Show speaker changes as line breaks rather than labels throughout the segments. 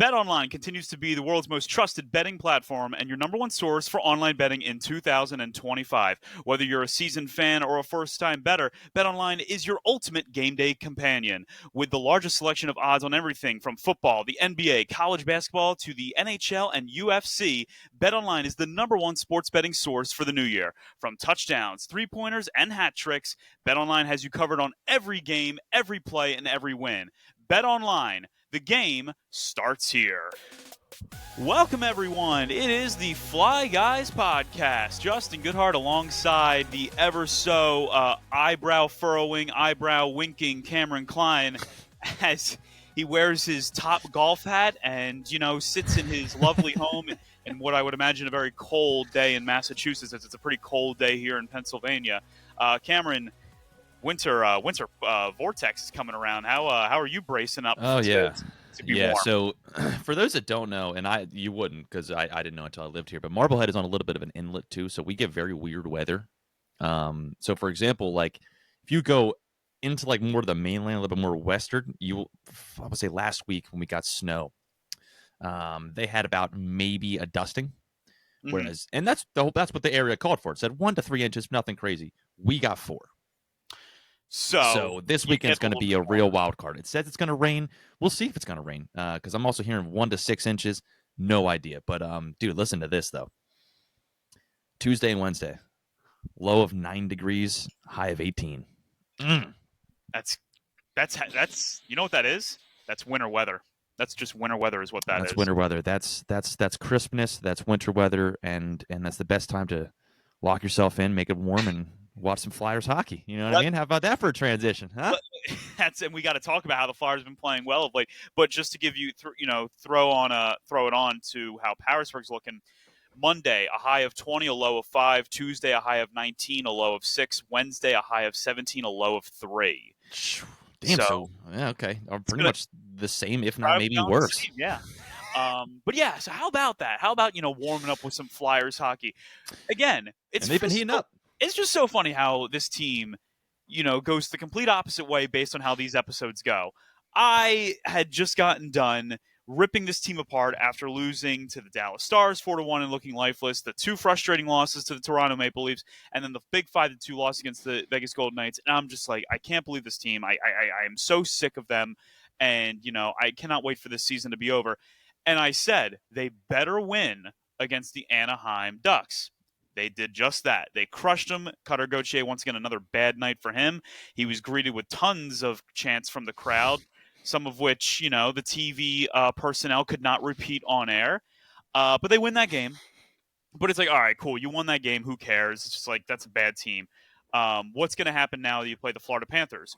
BetOnline continues to be the world's most trusted betting platform and your number one source for online betting in 2025. Whether you're a seasoned fan or a first-time bettor, BetOnline is your ultimate game day companion. With the largest selection of odds on everything from football, the NBA, college basketball, to the NHL and UFC, BetOnline is the number one sports betting source for the new year. From touchdowns, three-pointers, and hat tricks, BetOnline has you covered on every game, every play, and every win. BetOnline. The game starts here. Welcome, everyone. It is the Fly Guys podcast. Justin Goodhart alongside the ever-so eyebrow-furrowing, eyebrow-winking Cameron Klein as he wears his top golf hat and, sits in his lovely home in what I would imagine a very cold day in Massachusetts, as it's a pretty cold day here in Pennsylvania. Cameron, winter vortex is coming around. How are you bracing up?
To be
warm?
So for those that don't know, and you wouldn't, because I didn't know until I lived here, but Marblehead is on a little bit of an inlet too, so we get very weird weather. So for example, like if you go into like more of the mainland, a little bit more western, I would say last week when we got snow, they had about maybe a dusting. Whereas, and that's what the area called for. It said 1 to 3 inches, nothing crazy. We got 4. So this weekend's going to be a real wild card. It says it's going to rain. We'll see if it's going to rain, because I'm also hearing 1 to 6 inches. No idea. But, dude, listen to this, though. Tuesday and Wednesday, low of 9 degrees, high of 18.
That's you know what that is? That's winter weather. That's just winter weather is what that is.
That's winter weather. That's crispness. That's winter weather, and that's the best time to lock yourself in, make it warm, and watch some Flyers hockey. You know what I mean? How about that for a transition, huh?
And we got to talk about how the Flyers have been playing well of late. But just to give you, throw it on to how Harrisburg's looking. Monday, a high of 20, a low of 5. Tuesday, a high of 19, a low of 6. Wednesday, a high of 17, a low of 3.
Damn. So yeah, okay, pretty much the same, if not maybe worse.
Yeah. But yeah. So how about that? How about warming up with some Flyers hockey? Again,
they've been heating up.
It's just so funny how this team, goes the complete opposite way based on how these episodes go. I had just gotten done ripping this team apart after losing to the Dallas Stars 4-1 and looking lifeless, the 2 frustrating losses to the Toronto Maple Leafs, and then the big 5-2 loss against the Vegas Golden Knights. And I'm just like, I can't believe this team. I am so sick of them, and I cannot wait for this season to be over. And I said they better win against the Anaheim Ducks. They did just that. They crushed him. Cutter Gauthier, once again, another bad night for him. He was greeted with tons of chants from the crowd, some of which, the TV personnel could not repeat on air. But they win that game. But it's like, all right, cool. You won that game. Who cares? It's just like, that's a bad team. What's going to happen now that you play the Florida Panthers?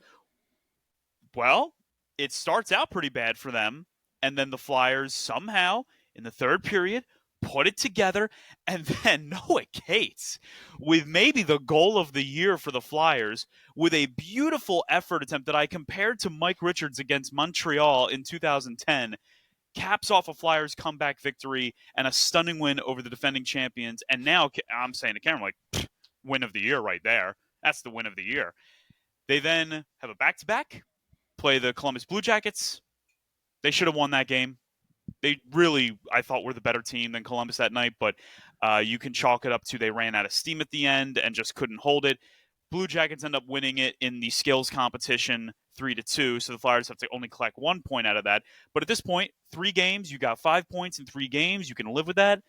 Well, it starts out pretty bad for them. And then the Flyers somehow, in the third period, put it together, and then Noah Cates, with maybe the goal of the year for the Flyers, with a beautiful effort attempt that I compared to Mike Richards against Montreal in 2010, caps off a Flyers comeback victory and a stunning win over the defending champions. And now I'm saying to Cameron, like, win of the year right there. That's the win of the year. They then have a back-to-back, play the Columbus Blue Jackets. They should have won that game. They really, I thought, were the better team than Columbus that night, but you can chalk it up to they ran out of steam at the end and just couldn't hold it. Blue Jackets end up winning it in the skills competition 3-2, so the Flyers have to only collect 1 point out of that. But at this point, 3 games, you got 5 points in 3 games. You can live with that.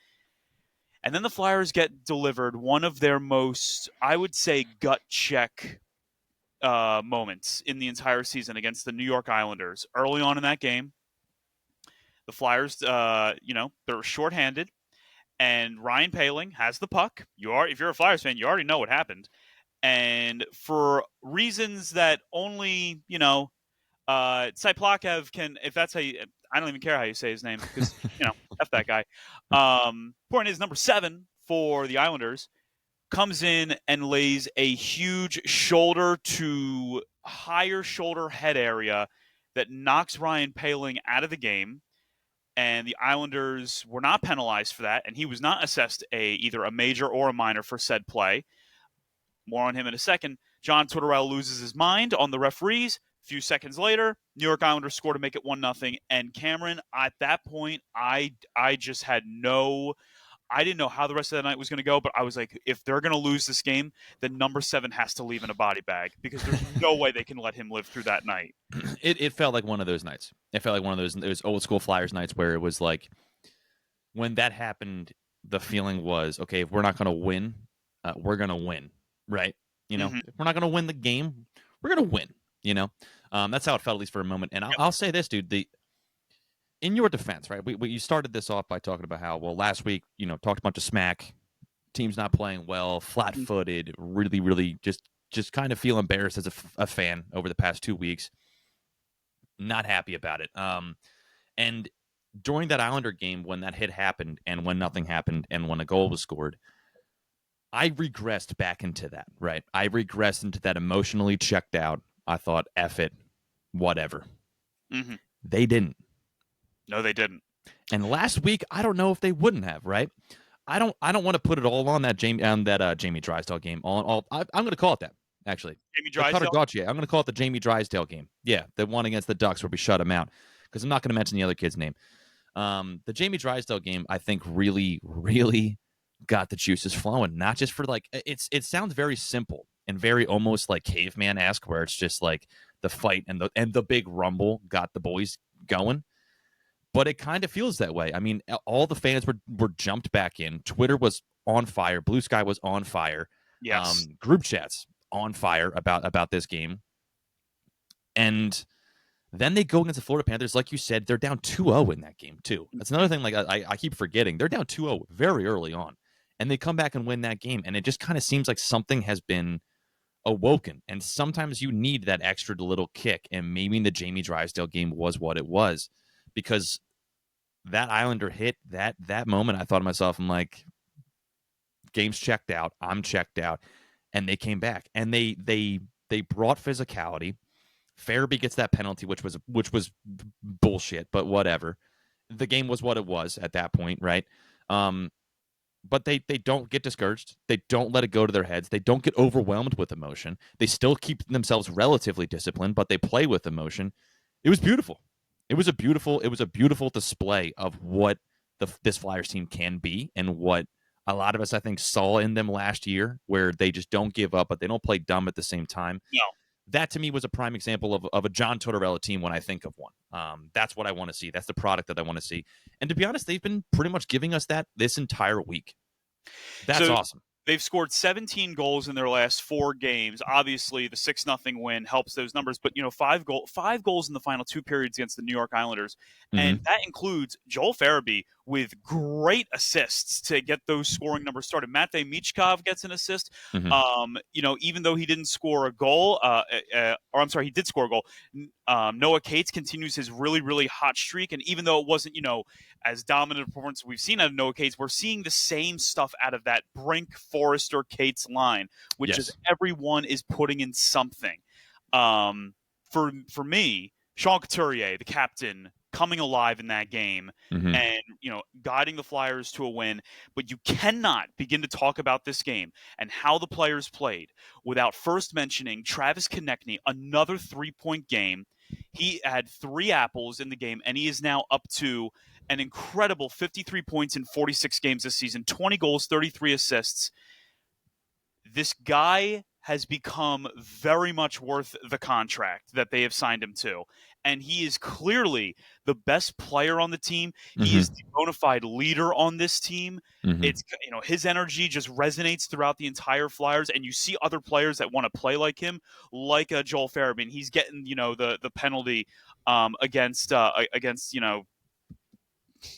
And then the Flyers get delivered one of their most, I would say, gut check moments in the entire season against the New York Islanders. Early on in that game, the Flyers, they're shorthanded, and Ryan Poehling has the puck. If you're a Flyers fan, you already know what happened. And for reasons that only, Tsyplakov can, if that's how you, I don't even care how you say his name, because, F that guy. Point is, number 7 for the Islanders comes in and lays a huge shoulder to higher shoulder head area that knocks Ryan Poehling out of the game. And the Islanders were not penalized for that, and he was not assessed either a major or a minor for said play. More on him in a second. John Tortorella loses his mind on the referees, A few seconds later, New York Islanders score to make it 1-0. And Cameron, at that point, I just had no, I didn't know how the rest of the night was going to go, but I was like, if they're going to lose this game, then number 7 has to leave in a body bag because there's no way they can let him live through that night.
It felt like one of those nights. It felt like one of those old school Flyers nights where it was like, when that happened, the feeling was, okay, if we're not going to win, we're going to win, right?
Mm-hmm.
If we're not going to win the game, we're going to win. That's how it felt, at least for a moment. And I'll say this, dude. In your defense, right? You started this off by talking about how, well, last week, talked a bunch of smack. Team's not playing well, flat-footed, really, really just kind of feel embarrassed as a fan over the past 2 weeks. Not happy about it. And during that Islander game, when that hit happened and when nothing happened and when a goal was scored, I regressed back into that, right? I regressed into that emotionally checked out. I thought, F it, whatever.
Mm-hmm.
They didn't.
No, they didn't.
And last week, I don't know if they wouldn't have, right? I don't want to put it all on that Jamie Drysdale game. I'm going to call it that, actually.
Jamie Drysdale?
I'm going to call it the Jamie Drysdale game. Yeah, the one against the Ducks where we shut him out, because I'm not going to mention the other kid's name. The Jamie Drysdale game, I think, really, really got the juices flowing. Not just for it sounds very simple and very almost like caveman-esque, where it's just like the fight and the big rumble got the boys going. But it kind of feels that way. I mean, all the fans were jumped back in. Twitter was on fire. Blue Sky was on fire.
Yes.
Group chats on fire about this game. And then they go against the Florida Panthers. Like you said, they're down 2-0 in that game, too. That's another thing I keep forgetting. They're down 2-0 very early on. And they come back and win that game. And it just kind of seems like something has been awoken. And sometimes you need that extra little kick. And maybe the Jamie Drysdale game was what it was. Because that Islander hit, that moment, I thought to myself, I'm like, game's checked out. I'm checked out. And they came back. And they brought physicality. Farabee gets that penalty, which was bullshit, but whatever. The game was what it was at that point, right? But they don't get discouraged. They don't let it go to their heads. They don't get overwhelmed with emotion. They still keep themselves relatively disciplined, but they play with emotion. It was beautiful. It was a beautiful display of what this Flyers team can be and what a lot of us, I think, saw in them last year, where they just don't give up, but they don't play dumb at the same time.
No.
That, to me, was a prime example of a John Tortorella team when I think of one. That's what I want to see. That's the product that I want to see. And to be honest, they've been pretty much giving us that this entire week. That's awesome.
They've scored 17 goals in their last 4 games. Obviously, the 6-0 win helps those numbers, but 5 goals in the final 2 periods against the New York Islanders, and that includes Joel Farabee with great assists to get those scoring numbers started. Matvei Michkov gets an assist. Even though he didn't score a goal, he did score a goal. Noah Cates continues his really, really hot streak, and even though it wasn't, as dominant a performance we've seen out of Noah Cates, we're seeing the same stuff out of that Brink, Forrester, Cates line, which is everyone is putting in something. For me, Sean Couturier, the captain, coming alive in that game and guiding the Flyers to a win. But you cannot begin to talk about this game and how the players played without first mentioning Travis Konechny, another 3-point game. He had 3 apples in the game, and he is now up to an incredible 53 points in 46 games this season, 20 goals, 33 assists. This guy has become very much worth the contract that they have signed him to. And he is clearly the best player on the team. He is the bona fide leader on this team. It's his energy just resonates throughout the entire Flyers, and you see other players that want to play like him, like Joel Farabee. He's getting the penalty against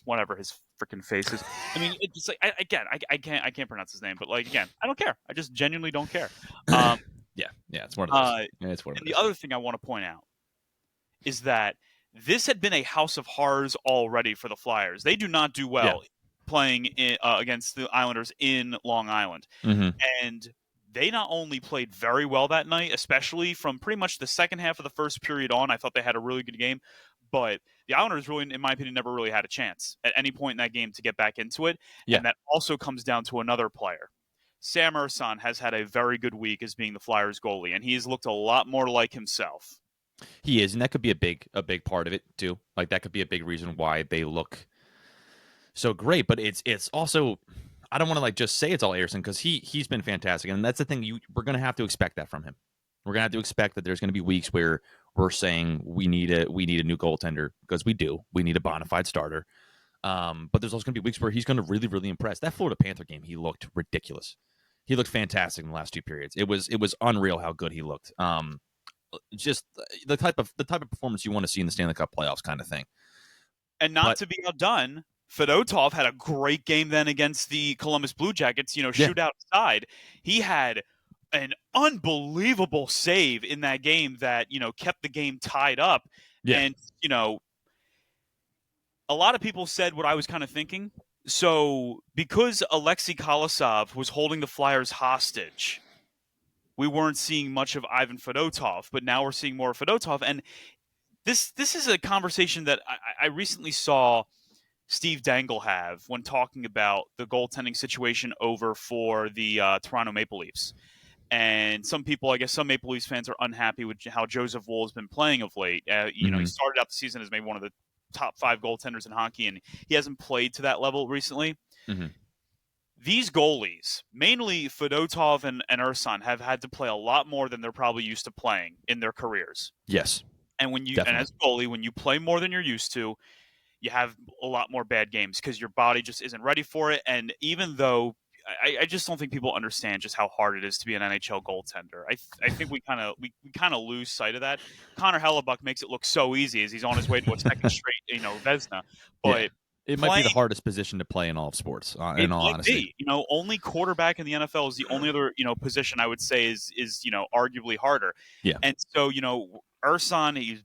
whatever his freaking face is. I mean, it's like I can't pronounce his name, but again, I don't care. I just genuinely don't care.
It's one of those. It's one of
and
those.
the other thing I want to point out is that this had been a house of horrors already for the Flyers. They do not do well playing against the Islanders in Long Island. And they not only played very well that night, especially from pretty much the second half of the first period on. I thought they had a really good game. But the Islanders really, in my opinion, never really had a chance at any point in that game to get back into it.
Yeah.
And that also comes down to another player. Sam Ersson has had a very good week as being the Flyers goalie, and he's looked a lot more like himself.
He is, and that could be a big part of it too. Like that could be a big reason why they look so great. But it's also, I don't want to like just say it's all Ayerson because he's been fantastic, and that's the thing. We're gonna have to expect that from him. We're gonna have to expect that there's gonna be weeks where we're saying we need a new goaltender because we do. We need a bona fide starter. But there's also gonna be weeks where he's gonna really really impress. That Florida Panther game, he looked ridiculous. He looked fantastic in the last two periods. It was unreal how good he looked. Just the type of performance you want to see in the Stanley Cup playoffs, kind of thing.
And not
But
to be outdone, Fedotov had a great game then against the Columbus Blue Jackets,
yeah,
shootout aside. He had an unbelievable save in that game that, kept the game tied up.
yeah,
And, a lot of people said what I was kind of thinking. So, because Alexei Kolosov was holding the Flyers hostage, we weren't seeing much of Ivan Fedotov, but now we're seeing more of Fedotov. And this is a conversation that I recently saw Steve Dangle have when talking about the goaltending situation over for the Toronto Maple Leafs. And some people, I guess some Maple Leafs fans are unhappy with how Joseph Wool has been playing of late. He
hmm
started out the season as maybe one of the top 5 goaltenders in hockey, and he hasn't played to that level recently.
hmm
These goalies, mainly Fedotov and Ursan, have had to play a lot more than they're probably used to playing in their careers.
yes,
And
definitely.
as a goalie, when you play more than you're used to, you have a lot more bad games because your body just isn't ready for it. And even though I just don't think people understand just how hard it is to be an NHL goaltender. I think we kind of lose sight of that. Connor Hellebuck makes it look so easy as he's on his way to a second straight, Vezina.
Yeah,
But
it might be
playing
the hardest position to play in all of sports.
it
In all
might
honesty,
be, only quarterback in the NFL is the only other, position I would say is arguably harder.
yeah.
And so, Ursan, he's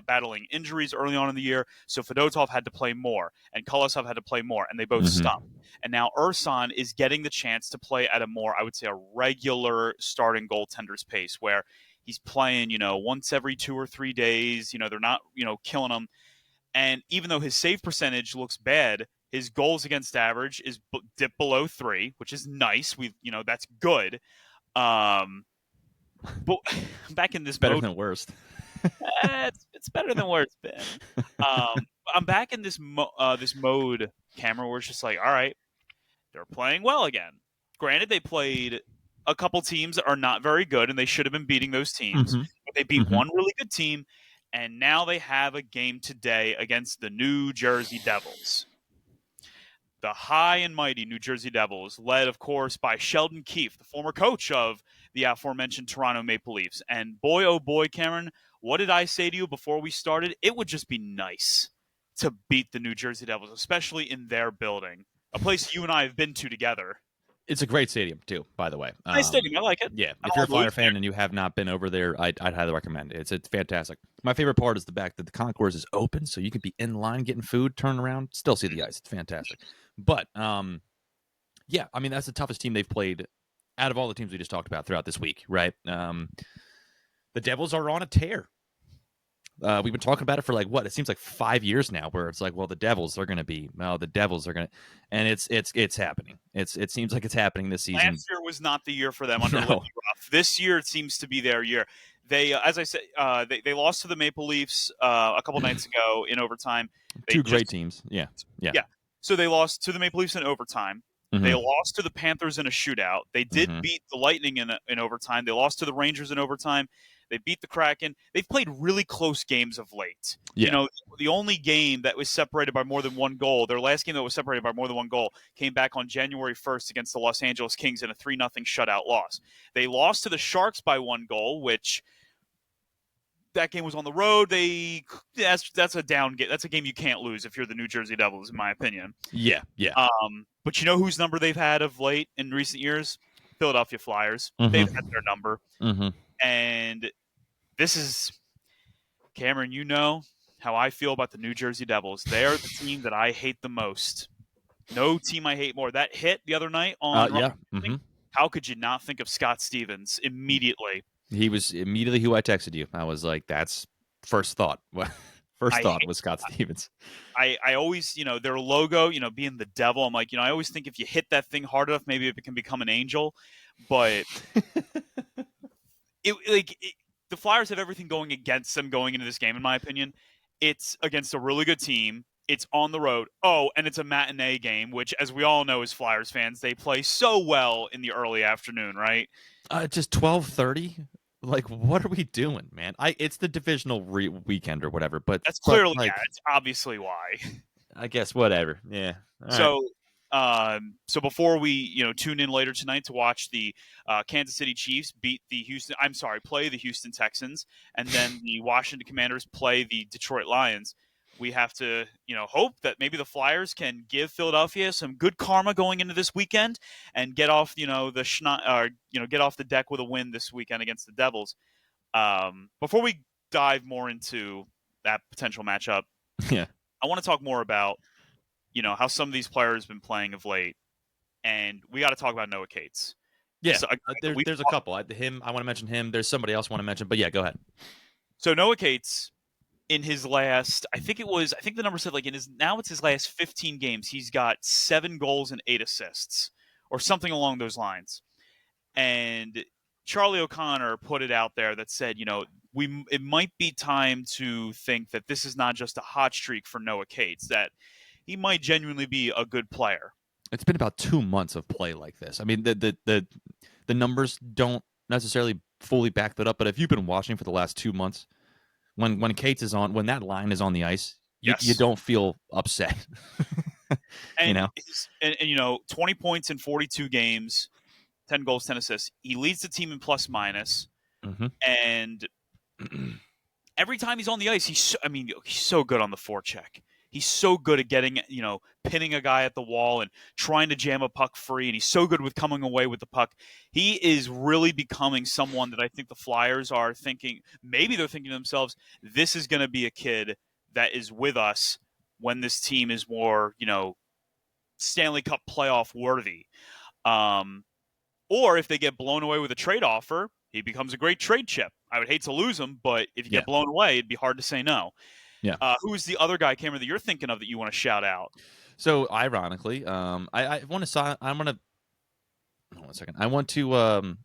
battling injuries early on in the year, so Fedotov had to play more, and Kolosov had to play more, and they both
hmm
stopped. And now Ursan is getting the chance to play at a more, I would say, a regular starting goaltender's pace, where he's playing, once every 2 or 3 days. They're not, killing him. And even though his save percentage looks bad, his goals against average is dipped below 3, which is nice. That's good. Um, but back in this
Better
mode,
than worst.
it's better than where it's been. I'm back in this mode, Cameron, where it's just like, all right, they're playing well again. Granted, they played a couple teams that are not very good, and they should have been beating those teams.
hmm
But they beat
hmm
one really good team, and now they have a game today against the New Jersey Devils. The high and mighty New Jersey Devils, led, of course, by Sheldon Keefe, the former coach of the aforementioned Toronto Maple Leafs. And boy, oh boy, Cameron, what did I say to you before we started? It would just be nice to beat the New Jersey Devils, especially in their building, a place you and I have been to together.
It's a great stadium too, by the way.
Nice stadium. I like it.
Yeah,
I
if
don't
you're a
like
Flyer
losing there.
fan and you have not been over there, I'd highly recommend it. It's fantastic. My favorite part is the fact that the concourse is open, so you could be in line getting food, turn around, still see the ice. It's fantastic. But yeah, I mean that's the toughest team they've played out of all the teams we just talked about throughout this week, right? The Devils are on a tear. We've been talking about it for like what? It seems like 5 years now, where it's like, well, the Devils are going to be, well, the Devils are going to, and it's happening. It seems like it's happening this season.
Last year was not the year for them under Lindy
No,
Ruff. This year it seems to be their year. They, as I said, they lost to the Maple Leafs a couple nights ago in overtime. They
two great
just
teams. Yeah, yeah.
Yeah. So they lost to the Maple Leafs in overtime. They
hmm
lost to the Panthers in a shootout. They did
hmm
beat the Lightning in overtime. They lost to the Rangers in overtime. They beat the Kraken. They've played really close games of late.
Yeah,
The only game that was separated by more than one goal, their last game that was separated by more than one goal, came back on January 1st against the Los Angeles Kings in a 3-0 shutout loss. They lost to the Sharks by one goal, which that game was on the road. That's a down game. That's a game you can't lose if you're the New Jersey Devils, in my opinion.
yeah, yeah.
But you know whose number they've had of late in recent years? Philadelphia Flyers. They've
hmm
had their number.
hmm
And this is, Cameron, you know how I feel about the New Jersey Devils. They are the team that I hate the most. No team I hate more. That hit the other night on
Yeah. hmm
how could you not think of Scott Stevens immediately?
He was immediately who I texted you. I was like, that's first thought. First
I
thought was Scott Stevens.
I always, their logo, being the devil, I'm like, I always think if you hit that thing hard enough, maybe it can become an angel. But it the Flyers have everything going against them going into this game, in my opinion. It's against a really good team. It's on the road. Oh, and it's a matinee game, which, as we all know as Flyers fans, they play so well in the early afternoon, right?
Just 12:30. Like, what are we doing, man? It's the divisional weekend or whatever,
That's
but
clearly, yeah,
like,
it's obviously why.
I guess whatever. Yeah. All right.
So, so before we tune in later tonight to watch the Kansas City Chiefs beat the Houston, I'm sorry, play the Houston Texans, and then the Washington Commanders play the Detroit Lions, we have to hope that maybe the Flyers can give Philadelphia some good karma going into this weekend and get off get off the deck with a win this weekend against the Devils. Before we dive more into that potential matchup,
Yeah.
I want to talk more about how some of these players have been playing of late, and we got to talk about Noah Cates.
Yeah.
So,
There's a couple. I want to mention him. There's somebody else I want to mention, but yeah, go ahead.
so Noah Cates, in his last, I think the number said it's his last 15 games, he's got 7 goals and 8 assists, or something along those lines. And Charlie O'Connor put it out there that said, it might be time to think that this is not just a hot streak for Noah Cates, that he might genuinely be a good player.
It's been about 2 months of play like this. I mean, the numbers don't necessarily fully back that up, but if you've been watching for the last 2 months, when Cates is on, when that line is on the ice,
Yes.
you don't feel upset.
And, and 20 points in 42 games, 10 goals, 10 assists. He leads the team in plus minus.
Mm-hmm.
And every time he's on the ice, he's so good on the forecheck. He's so good at getting, pinning a guy at the wall and trying to jam a puck free. And he's so good with coming away with the puck. He is really becoming someone that I think the Flyers are thinking, maybe they're thinking to themselves, this is going to be a kid that is with us when this team is more, Stanley Cup playoff worthy. Or if they get blown away with a trade offer, he becomes a great trade chip. I would hate to lose him, but if you get blown away, it'd be hard to say no.
Yeah.
Who is the other guy, Cameron, that you're thinking of that you want to shout out?
So, ironically, I want to. Hold on a second. I want to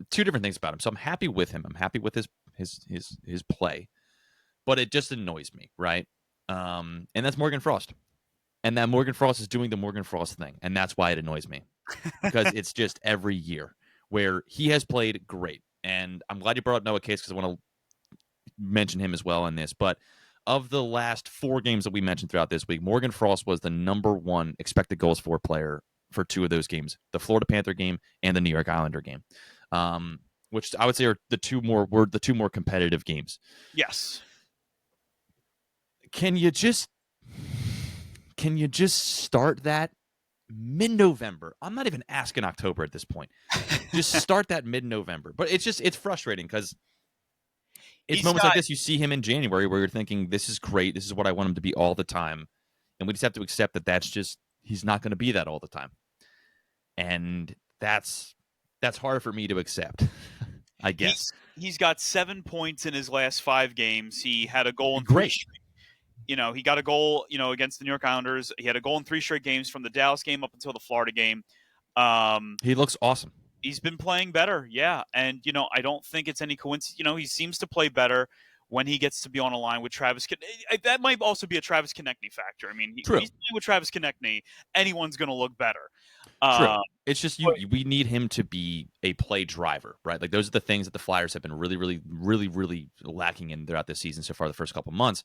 2 different things about him. So I'm happy with him. I'm happy with his play, but it just annoys me, right? And that's Morgan Frost, and that Morgan Frost is doing the Morgan Frost thing, and that's why it annoys me because it's just every year where he has played great, and I'm glad you brought up Noah Cates because I want to mention him as well in this, but. Of the last 4 games that we mentioned throughout this week, Morgan Frost was the number 1 expected goals for player for 2 of those games, the Florida Panther game and the New York Islander game, which I would say are the 2 more competitive games.
Yes.
Can you just start that mid-November? I'm not even asking October at this point. Just start that mid-November. But it's frustrating because it's moments like this, you see him in January where you're thinking, this is great. This is what I want him to be all the time. And we just have to accept that he's not going to be that all the time. And that's hard for me to accept, I guess.
He's got 7 points in his last 5 games. He had a goal in
Great.
3 straight. He got a goal, against the New York Islanders. He had a goal in 3 straight games from the Dallas game up until the Florida game.
He looks awesome.
He's been playing better, yeah. And, I don't think it's any coincidence. He seems to play better when he gets to be on a line with Travis. That might also be a Travis Konechny factor. I mean, he's playing with Travis Konechny. Anyone's going to look better.
True. It's just we need him to be a play driver, right? Like those are the things that the Flyers have been really, really, really, really lacking in throughout this season so far, the first couple months.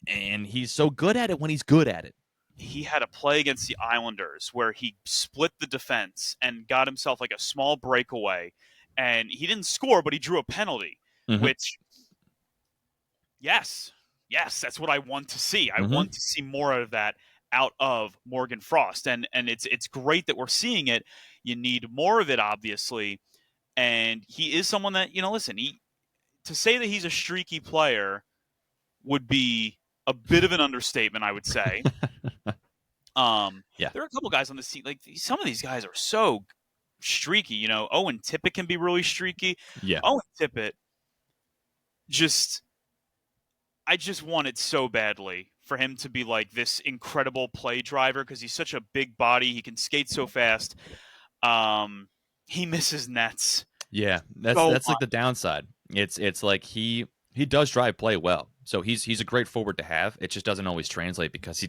And he's so good at it when he's good at it.
He had a play against the Islanders where he split the defense and got himself like a small breakaway. And he didn't score, but he drew a penalty, which, yes, that's what I want to see. I want to see more of that out of Morgan Frost. And it's great that we're seeing it. You need more of it, obviously. And he is someone that, listen, to say that he's a streaky player would be a bit of an understatement, I would say. There are a couple guys on the team. Like some of these guys are so streaky. Owen Tippett can be really streaky.
Yeah.
Owen Tippett, I just want it so badly for him to be like this incredible play driver because he's such a big body. He can skate so fast. He misses nets.
Yeah, that's like the downside. It's like he does drive play well, so he's a great forward to have. It just doesn't always translate because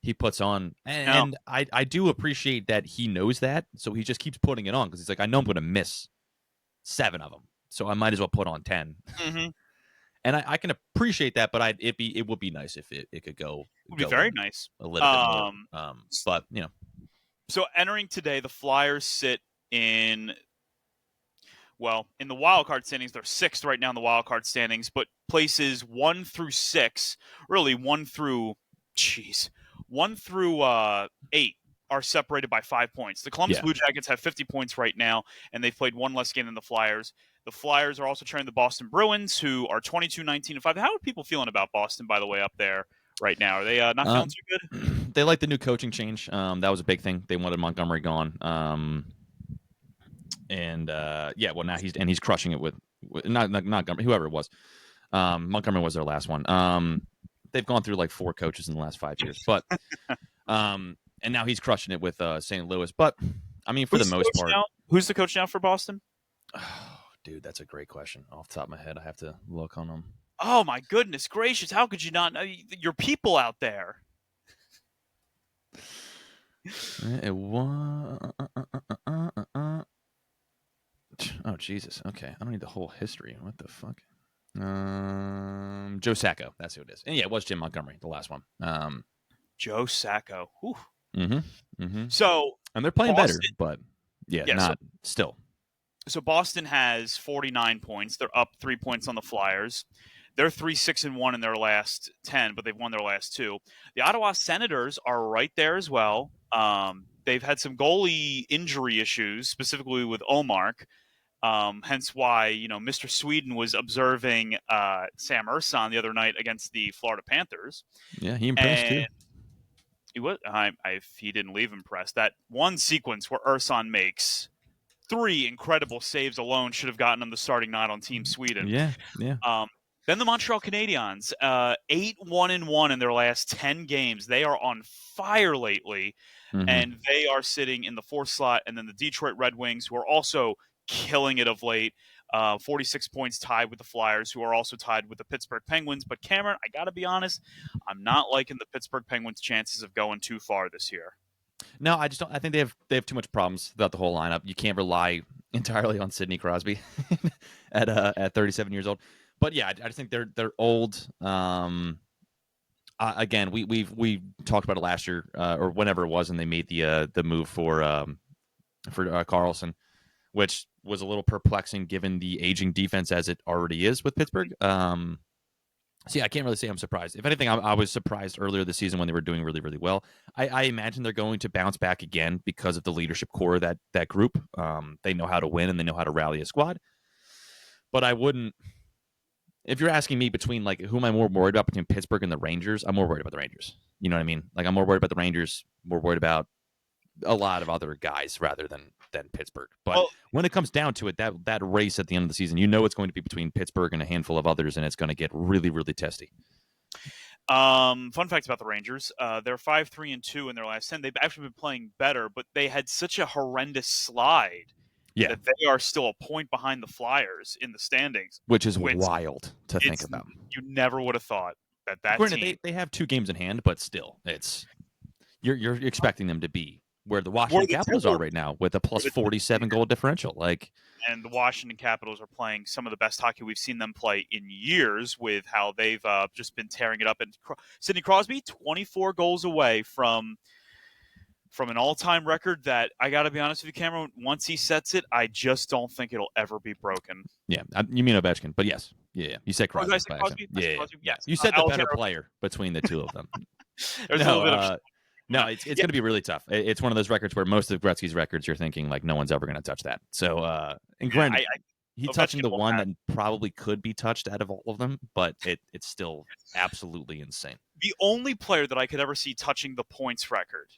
he puts on,
No.
and I do appreciate that he knows that, so he just keeps putting it on because he's like, I know I'm going to miss 7 of them, so I might as well put on 10.
Mm-hmm.
And I can appreciate that, but it would be nice if it could
Would be
go
very nice.
a little bit more.
S-
But
so entering today, the Flyers sit in in the wild card standings. They're sixth right now in the wild card standings, but places 1 through 6, really jeez, 1 through 8 are separated by 5 points. The Columbus
yeah,
Blue Jackets have 50 points right now, and they've played one less game than the Flyers. The Flyers are also trailing the Boston Bruins, who are 22-19-5. How are people feeling about Boston, by the way, up there right now? Are they not feeling too good?
they like the new coaching change. That was a big thing. They wanted Montgomery gone. And well, now he's crushing it with not Montgomery, whoever it was. Montgomery was their last one. They've gone through like 4 coaches in the last 5 years, but and now he's crushing it with St. Louis. But I mean, for the most part,
Who's the coach now for Boston?
oh, dude, that's a great question. Off the top of my head, I have to look on them.
Oh my goodness gracious! How could you not know your people out there?
It was. Oh Jesus. Okay, I don't need the whole history. What the fuck? Joe Sacco. That's who it is. And yeah, it was Jim Montgomery, the last one.
Joe Sacco. Whew.
Mm-hmm.
So
And they're playing
Boston,
better, but yeah,
yeah.
not still.
So Boston has 49 points. They're up 3 points on the Flyers. They're 3-6-1 in their last 10, but they've won their last 2. The Ottawa Senators are right there as well. They've had some goalie injury issues, specifically with Omark. Hence why, Mr. Sweden was observing Sam Urson the other night against the Florida Panthers.
Yeah, he impressed too.
He was. If he didn't leave impressed, that one sequence where Urson makes 3 incredible saves alone should have gotten him the starting 9 on Team Sweden.
Yeah.
Then the Montreal Canadiens, 8-1-1 in their last 10 games. They are on fire lately, and they are sitting in the 4th slot. And then the Detroit Red Wings, who are also killing it of late, 46 points, tied with the Flyers, who are also tied with the Pittsburgh Penguins. But Cameron, I got to be honest, I'm not liking the Pittsburgh Penguins' chances of going too far this year.
No, I just don't. I think they have too much problems throughout the whole lineup. You can't rely entirely on Sidney Crosby at 37 years old. But yeah, I just think they're old. Again, we talked about it last year or whenever it was, and they made the move for Carlson, which was a little perplexing given the aging defense as it already is with Pittsburgh. So yeah, I can't really say I'm surprised. If anything, I was surprised earlier this season when they were doing really, really well. I imagine they're going to bounce back again because of the leadership core of that group. They know how to win and they know how to rally a squad. But I wouldn't. If you're asking me between like who am I more worried about between Pittsburgh and the Rangers, I'm more worried about the Rangers. You know what I mean? Like I'm more worried about the Rangers, more worried about a lot of other guys rather than Pittsburgh. But when it comes down to it, that race at the end of the season, it's going to be between Pittsburgh and a handful of others, and it's going to get really, really testy.
Fun facts about the Rangers: they're 5-3-2 in their last 10. They've actually been playing better, but they had such a horrendous slide that they are still a point behind the Flyers in the standings,
which is wild to think about.
You never would have thought that
Granted,
team.
They have 2 games in hand, but still, it's you're expecting them to be where the Washington Capitals are right now with a plus 47 goal differential.
And the Washington Capitals are playing some of the best hockey we've seen them play in years with how they've just been tearing it up. And Sidney Crosby, 24 goals away from an all-time record that, I got to be honest with you, Cameron, once he sets it, I just don't think it'll ever be broken.
Yeah, you mean Ovechkin, but yes. Yeah, you said Crosby.
Crosby?
Yeah. You said the better player between the two of them.
There's a little bit of...
No, it's going to be really tough. It's one of those records where most of Gretzky's records, you're thinking like no one's ever going to touch that. So, and granted, he's touching the one that probably could be touched out of all of them, but it's still absolutely insane.
The only player that I could ever see touching the points record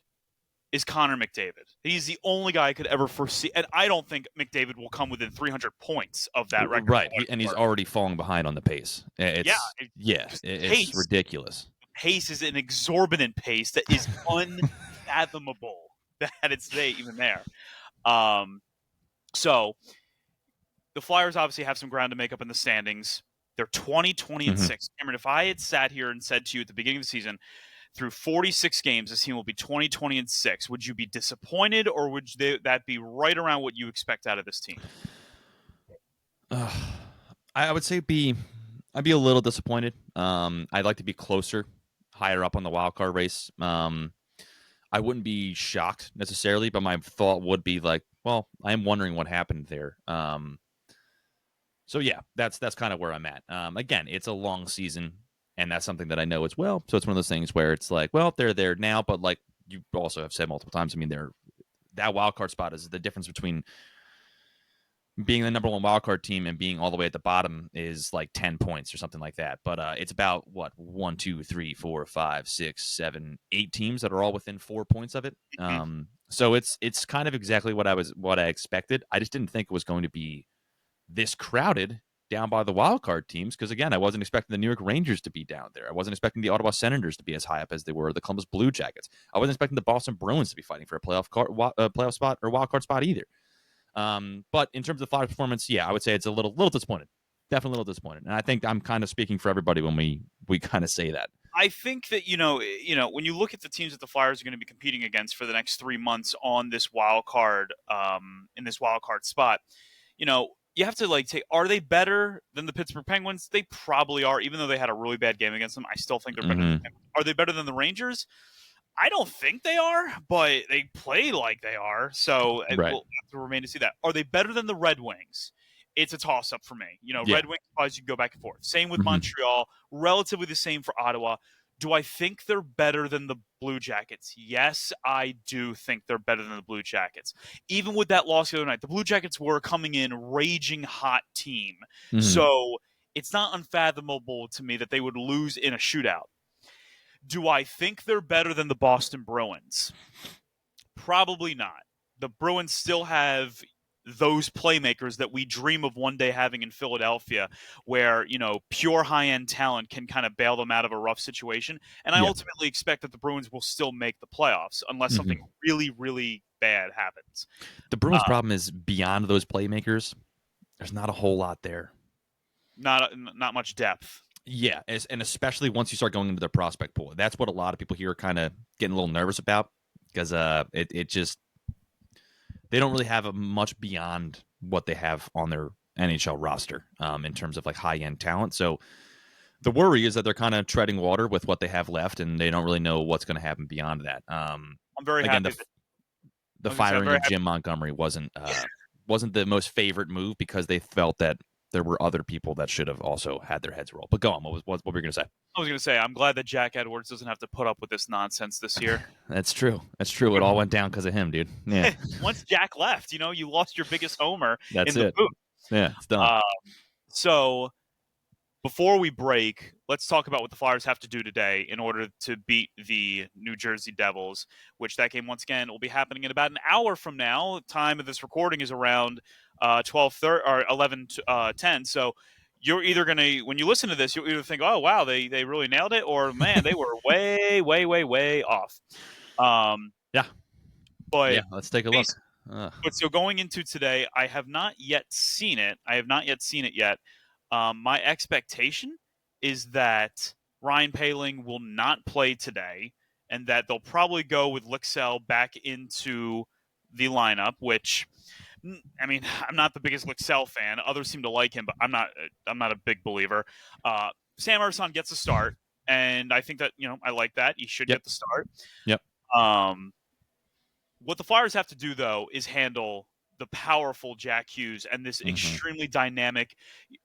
is Connor McDavid. He's the only guy I could ever foresee, and I don't think McDavid will come within 300 points of that record.
Right, and he's already falling behind on the pace. It's ridiculous.
Pace is an exorbitant pace that is unfathomable that it's even there. So the Flyers obviously have some ground to make up in the standings. They're 20, 20, and
Mhm.
6. Cameron, if I had sat here and said to you at the beginning of the season, through 46 games, this team will be 20, 20, and 6, would you be disappointed, or would that be right around what you expect out of this team?
I would say I'd be a little disappointed. I'd like to be closer, higher up on the wild card race. I wouldn't be shocked necessarily, but my thought would be like, well, I'm wondering what happened there. So yeah, that's kind of where I'm at. Again, it's a long season, and that's something that I know as well. So it's one of those things where it's like, well, they're there now, but like you also have said multiple times, I mean, that wild card spot is the difference between being the number one wild card team and being all the way at the bottom is like 10 points or something like that. But it's about what, 1, 2, 3, 4, 5, 6, 7, 8 teams that are all within 4 points of it.
Mhm.
So it's kind of exactly what I expected. I just didn't think it was going to be this crowded down by the wild card teams because again, I wasn't expecting the New York Rangers to be down there. I wasn't expecting the Ottawa Senators to be as high up as they were, the Columbus Blue Jackets. I wasn't expecting the Boston Bruins to be fighting for a playoff spot or wild card spot either. But in terms of Flyers performance, yeah, I would say it's a little disappointed. Definitely a little disappointed. And I think I'm kind of speaking for everybody when we kind of say that.
I think that when you look at the teams that the Flyers are going to be competing against for the next 3 months on this wild card, in this wild card spot, you have to like take. Are they better than the Pittsburgh Penguins? They probably are, even though they had a really bad game against them. I still think they're better than the
Mm-hmm.
Penguins. Are they better than the Rangers? I don't think they are, but they play like they are. So it
Right.
will have to remain to see that. Are they better than the Red Wings? It's a toss up for me.
Yeah.
Red Wings wise, you go back and forth. Same with
Mm-hmm.
Montreal, relatively the same for Ottawa. Do I think they're better than the Blue Jackets? Yes, I do think they're better than the Blue Jackets. Even with that loss the other night, the Blue Jackets were coming in raging hot team.
Mm-hmm.
So it's not unfathomable to me that they would lose in a shootout. Do I think they're better than the Boston Bruins? Probably not. The Bruins still have those playmakers that we dream of one day having in Philadelphia, where, pure high end talent can kind of bail them out of a rough situation. And I
Yeah.
ultimately expect that the Bruins will still make the playoffs unless something
Mm-hmm.
really, really bad happens.
The Bruins'
Uh,
problem is beyond those playmakers. There's not a whole lot there.
not much depth.
Yeah, and especially once you start going into their prospect pool, that's what a lot of people here are kind of getting a little nervous about because it just they don't really have much beyond what they have on their NHL roster in terms of like high end talent. So the worry is that they're kind of treading water with what they have left, and they don't really know what's going to happen beyond that.
I'm very
Again,
happy that
the
I was going to say I'm
firing
very
of
happy.
Jim Montgomery wasn't the most favorite move because they felt that there were other people that should have also had their heads rolled. But go on, what were you going to say?
I was going to say I'm glad that Jack Edwards doesn't have to put up with this nonsense this year.
That's true. That's true. It all went down because of him, dude. Yeah,
Once Jack left, you lost your biggest homer
that's
in the
it.
booth.
Yeah, it's done.
Uh, so before we break, let's talk about what the Flyers have to do today in order to beat the New Jersey Devils, which that game, once again, will be happening in about an hour from now. The time of this recording is around 12:30 or 11:10. So you're either going to, when you listen to this, you'll either think, oh, wow, they really nailed it, or, man, they were way, way, way, way off.
Yeah,
But
yeah. Let's take a look. Ugh.
But so going into today, I have not yet seen it. I have not yet seen it yet. My expectation is that Ryan Paling will not play today, and that they'll probably go with Lixell back into the lineup. Which, I mean, I'm not the biggest Lixell fan. Others seem to like him, but I'm not. I'm not a big believer. Sam Ersson gets a start, and I think that I like that. He should
Yep.
get the start.
Yep.
Um, what the Flyers have to do, though, is handle the powerful Jack Hughes and this
Mm-hmm.
extremely dynamic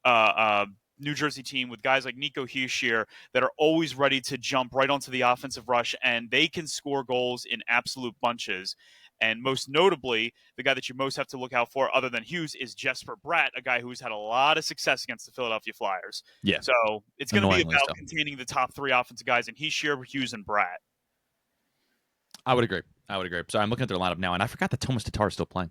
uh, uh, New Jersey team with guys like Nico Hischier that are always ready to jump right onto the offensive rush, and they can score goals in absolute bunches. And most notably, the guy that you most have to look out for, other than Hughes, is Jesper Bratt, a guy who's had a lot of success against the Philadelphia Flyers.
Yeah.
So it's going to be
Annoyingly
about
so.
containing the top three offensive guys, and Hischier, Hughes, and Bratt.
I would agree. Sorry, I'm looking at their lineup now, and I forgot that Thomas Tatar is still playing.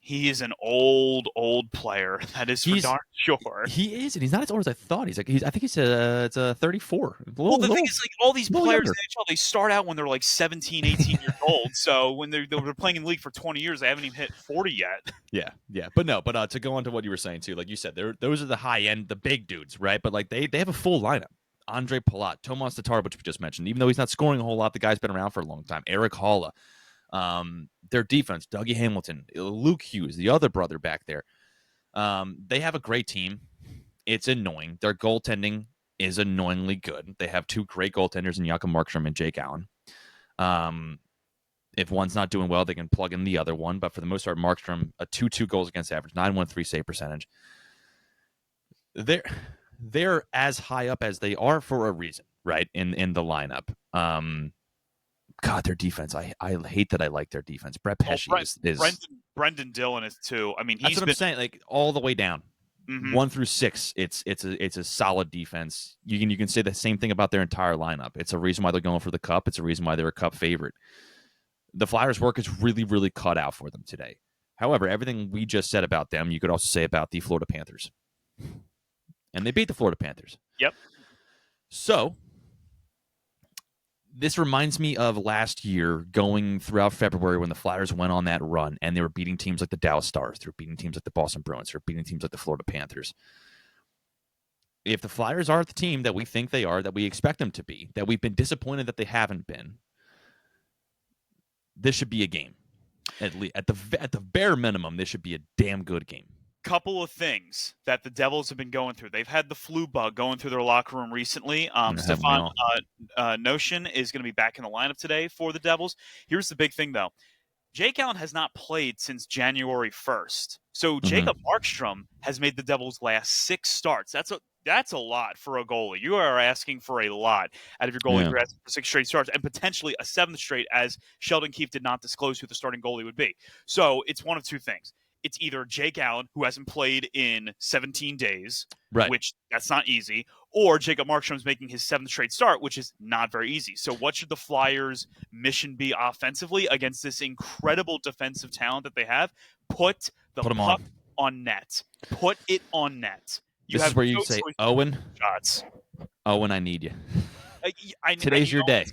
He is an old player. That is for
He's
darn sure.
he is, and he's not as old as I thought. I think he's it's a 34, a
Well,
little
the thing is, like, all these
little
players in
younger.
the NHL, they start out when they're like 17, 18 years old. So when they're playing in the league for 20 years, they haven't even hit 40 yet.
Yeah, but to go on to what you were saying too, like you said, those are the high end, the big dudes, right? But like they have a full lineup. Andre Palat, Tomas Tatar, which we just mentioned, even though he's not scoring a whole lot, the guy's been around for a long time. Eric Halla, their defense, Dougie Hamilton, Luke Hughes, the other brother back there. They have a great team. It's annoying. Their goaltending is annoyingly good. They have two great goaltenders in Jakob Markstrom and Jake Allen. If one's not doing well, they can plug in the other one. But for the most part, Markstrom, a 2.2 goals against average, 9.13 save percentage. They're as high up as they are for a reason, right? In the lineup. God, their defense. I hate that I like their defense. Brett Pesce is
Brendan Dillon is too. I mean,
that's
he's
what I'm saying. Like all the way down.
Mhm.
1 through 6, it's a solid defense. You can say the same thing about their entire lineup. It's a reason why they're going for the cup. It's a reason why they're a cup favorite. The Flyers' work is really, really cut out for them today. However, everything we just said about them, you could also say about the Florida Panthers. And they beat the Florida Panthers.
Yep.
So, this reminds me of last year going throughout February when the Flyers went on that run and they were beating teams like the Dallas Stars. They were beating teams like the Boston Bruins. They were beating teams like the Florida Panthers. If the Flyers are the team that we think they are, that we expect them to be, that we've been disappointed that they haven't been, this should be a game. At the bare minimum, this should be a damn good game.
Couple of things that the Devils have been going through. They've had the flu bug going through their locker room recently. Stefan Notion is going to be back in the lineup today for the Devils. Here's the big thing, though. Jake Allen has not played since January 1st. So Jacob Markstrom has made the Devils' last 6 starts. That's a lot for a goalie. You are asking for a lot out of your goalie. You're asking for 6 straight starts and potentially a 7th straight, as Sheldon Keefe did not disclose who the starting goalie would be. So it's one of two things. It's either Jake Allen, who hasn't played in 17 days,
right,
which that's not easy, or Jacob Markstrom's making his 7th straight start, which is not very easy. So what should the Flyers' mission be offensively against this incredible defensive talent that they have? Put the puck on net. Put it on net.
This is where you say, Owen,
shots.
Owen, I need you.
Today's
your day.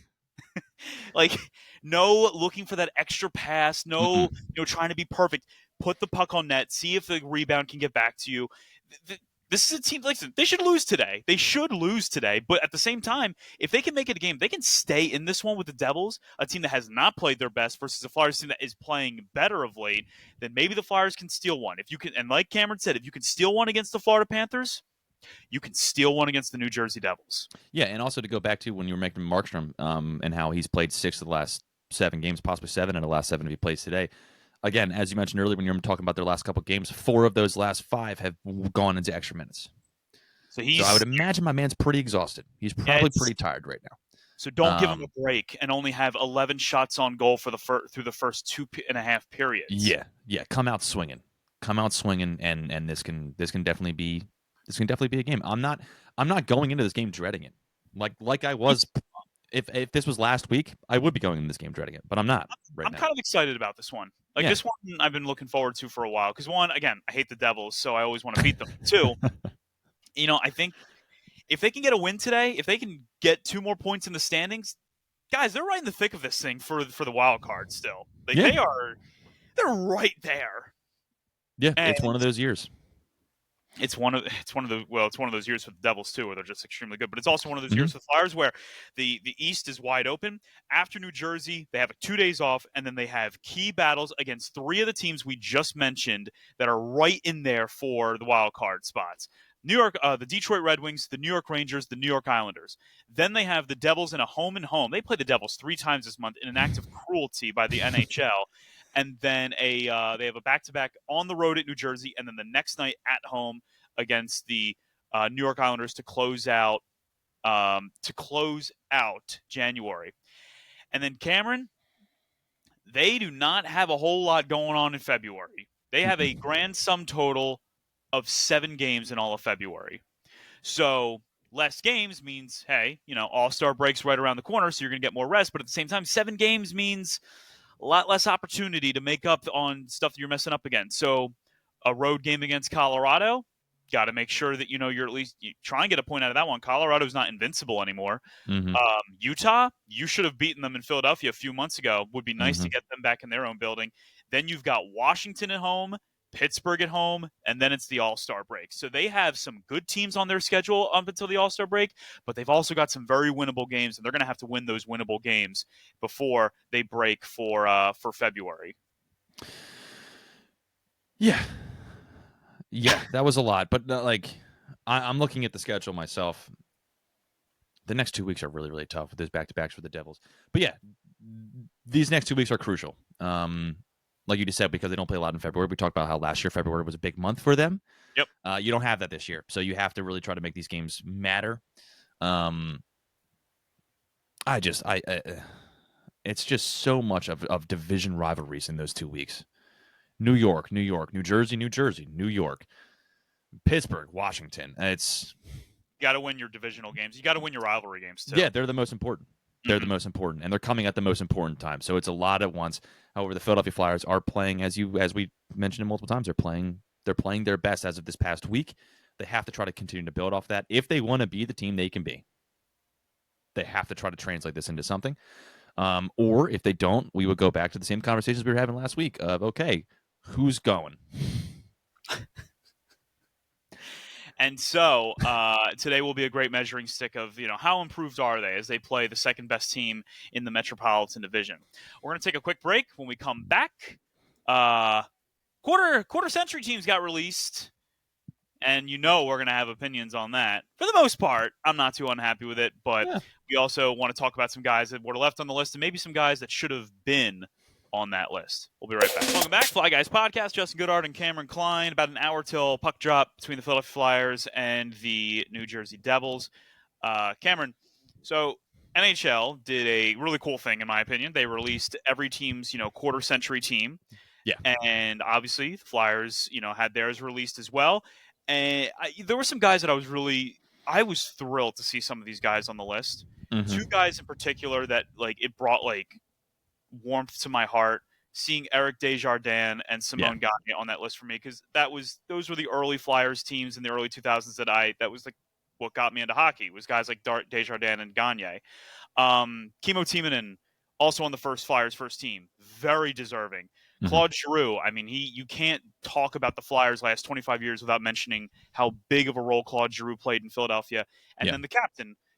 Like, no looking for that extra pass, no trying to be perfect. Put the puck on net, see if the rebound can get back to you. This is a team, like, they should lose today. They should lose today, but at the same time, if they can make it a game, they can stay in this one with the Devils, a team that has not played their best versus a Flyers team that is playing better of late, then maybe the Flyers can steal one. If you can, and like Cameron said, if you can steal one against the Florida Panthers, you can steal one against the New Jersey Devils.
Yeah, and also to go back to when you were making Markstrom and how he's played 6 of the last 7 games, possibly 7 in the last 7 if he plays today. Again, as you mentioned earlier when you were talking about their last couple of games, 4 of those last 5 have gone into extra minutes. So I would imagine my man's pretty exhausted. He's probably pretty tired right now.
So don't give him a break and only have 11 shots on goal for through the first 2.5 periods.
Yeah. Come out swinging, and this can definitely be a game. I'm not going into this game dreading it, like I was. If this was last week, I would be going into this game dreading it, but I'm not right now.
I'm kind of excited about this one. This one I've been looking forward to for a while. Because one, again, I hate the Devils, so I always want to beat them. 2, I think if they can get a win today, if they can get 2 more points in the standings, guys, they're right in the thick of this thing for the wild card still. They're right there.
Yeah, and it's one of those years.
It's one of those years for the Devils too, where they're just extremely good. But it's also one of those years for the Flyers where the East is wide open. After New Jersey, they have 2 days off, and then they have key battles against 3 of the teams we just mentioned that are right in there for the wild card spots. New York, the Detroit Red Wings, the New York Rangers, the New York Islanders. Then they have the Devils in a home and home. They play the Devils 3 times this month in an act of cruelty by the NHL. And then they have a back-to-back on the road at New Jersey, and then the next night at home against the New York Islanders to close out January. And then Cameron, they do not have a whole lot going on in February. They have a grand sum total of 7 games in all of February. So less games means, hey, All-Star break's right around the corner, so you're going to get more rest. But at the same time, 7 games means a lot less opportunity to make up on stuff that you're messing up against. So a road game against Colorado, got to make sure that you're at least try and get a point out of that one. Colorado's not invincible anymore.
Mm-hmm.
Utah, you should have beaten them in Philadelphia a few months ago. Would be nice
Mm-hmm.
to get them back in their own building. Then you've got Washington at home, Pittsburgh at home, and then it's the All-Star break. So they have some good teams on their schedule up until the All-Star break, but they've also got some very winnable games, and they're going to have to win those winnable games before they break for February.
Yeah. Yeah, that was a lot. But I'm looking at the schedule myself. The next 2 weeks are really, really tough with those back-to-backs for the Devils. But yeah, these next 2 weeks are crucial. Like you just said, because they don't play a lot in February. We talked about how last year February was a big month for them.
Yep.
You don't have that this year, so you have to really try to make these games matter. It's just so much of division rivalries in those 2 weeks. New York, New Jersey, New York, Pittsburgh, Washington. It's
You got to win your divisional games. You got to win your rivalry games too.
Yeah, they're the most important. They're the most important, and they're coming at the most important time. So it's a lot at once. However, the Philadelphia Flyers are playing, as we mentioned multiple times, they're playing their best as of this past week. They have to try to continue to build off that. If they want to be the team they can be, they have to try to translate this into something. Or if they don't, we would go back to the same conversations we were having last week of, okay, who's going?
And so today will be a great measuring stick of, how improved are they as they play the second best team in the Metropolitan Division. We're going to take a quick break. When we come back, quarter century teams got released, and we're going to have opinions on that. For the most part, I'm not too unhappy with it, but we also want to talk about some guys that were left on the list and maybe some guys that should have been on that list. We'll be right back. Welcome back, Fly Guys Podcast. Justin Goodart and Cameron Klein. About an hour till puck drop between the Philadelphia Flyers and the New Jersey Devils. Cameron, so NHL did a really cool thing, in my opinion. They released every team's, quarter century team.
Yeah.
And obviously, the Flyers, had theirs released as well. And there were some guys that I was thrilled to see some of these guys on the list.
Mm-hmm.
Two guys in particular that, it brought, warmth to my heart seeing Eric Desjardins and Simone Gagne on that list for me, because those were the early Flyers teams in the early 2000s that was what got me into hockey, was guys like Desjardins and Gagne. Kimmo Timonen also on the Flyers first team, very deserving.
Mm-hmm.
Claude Giroux, you can't talk about the Flyers last 25 years without mentioning how big of a role Claude Giroux played in Philadelphia. And then the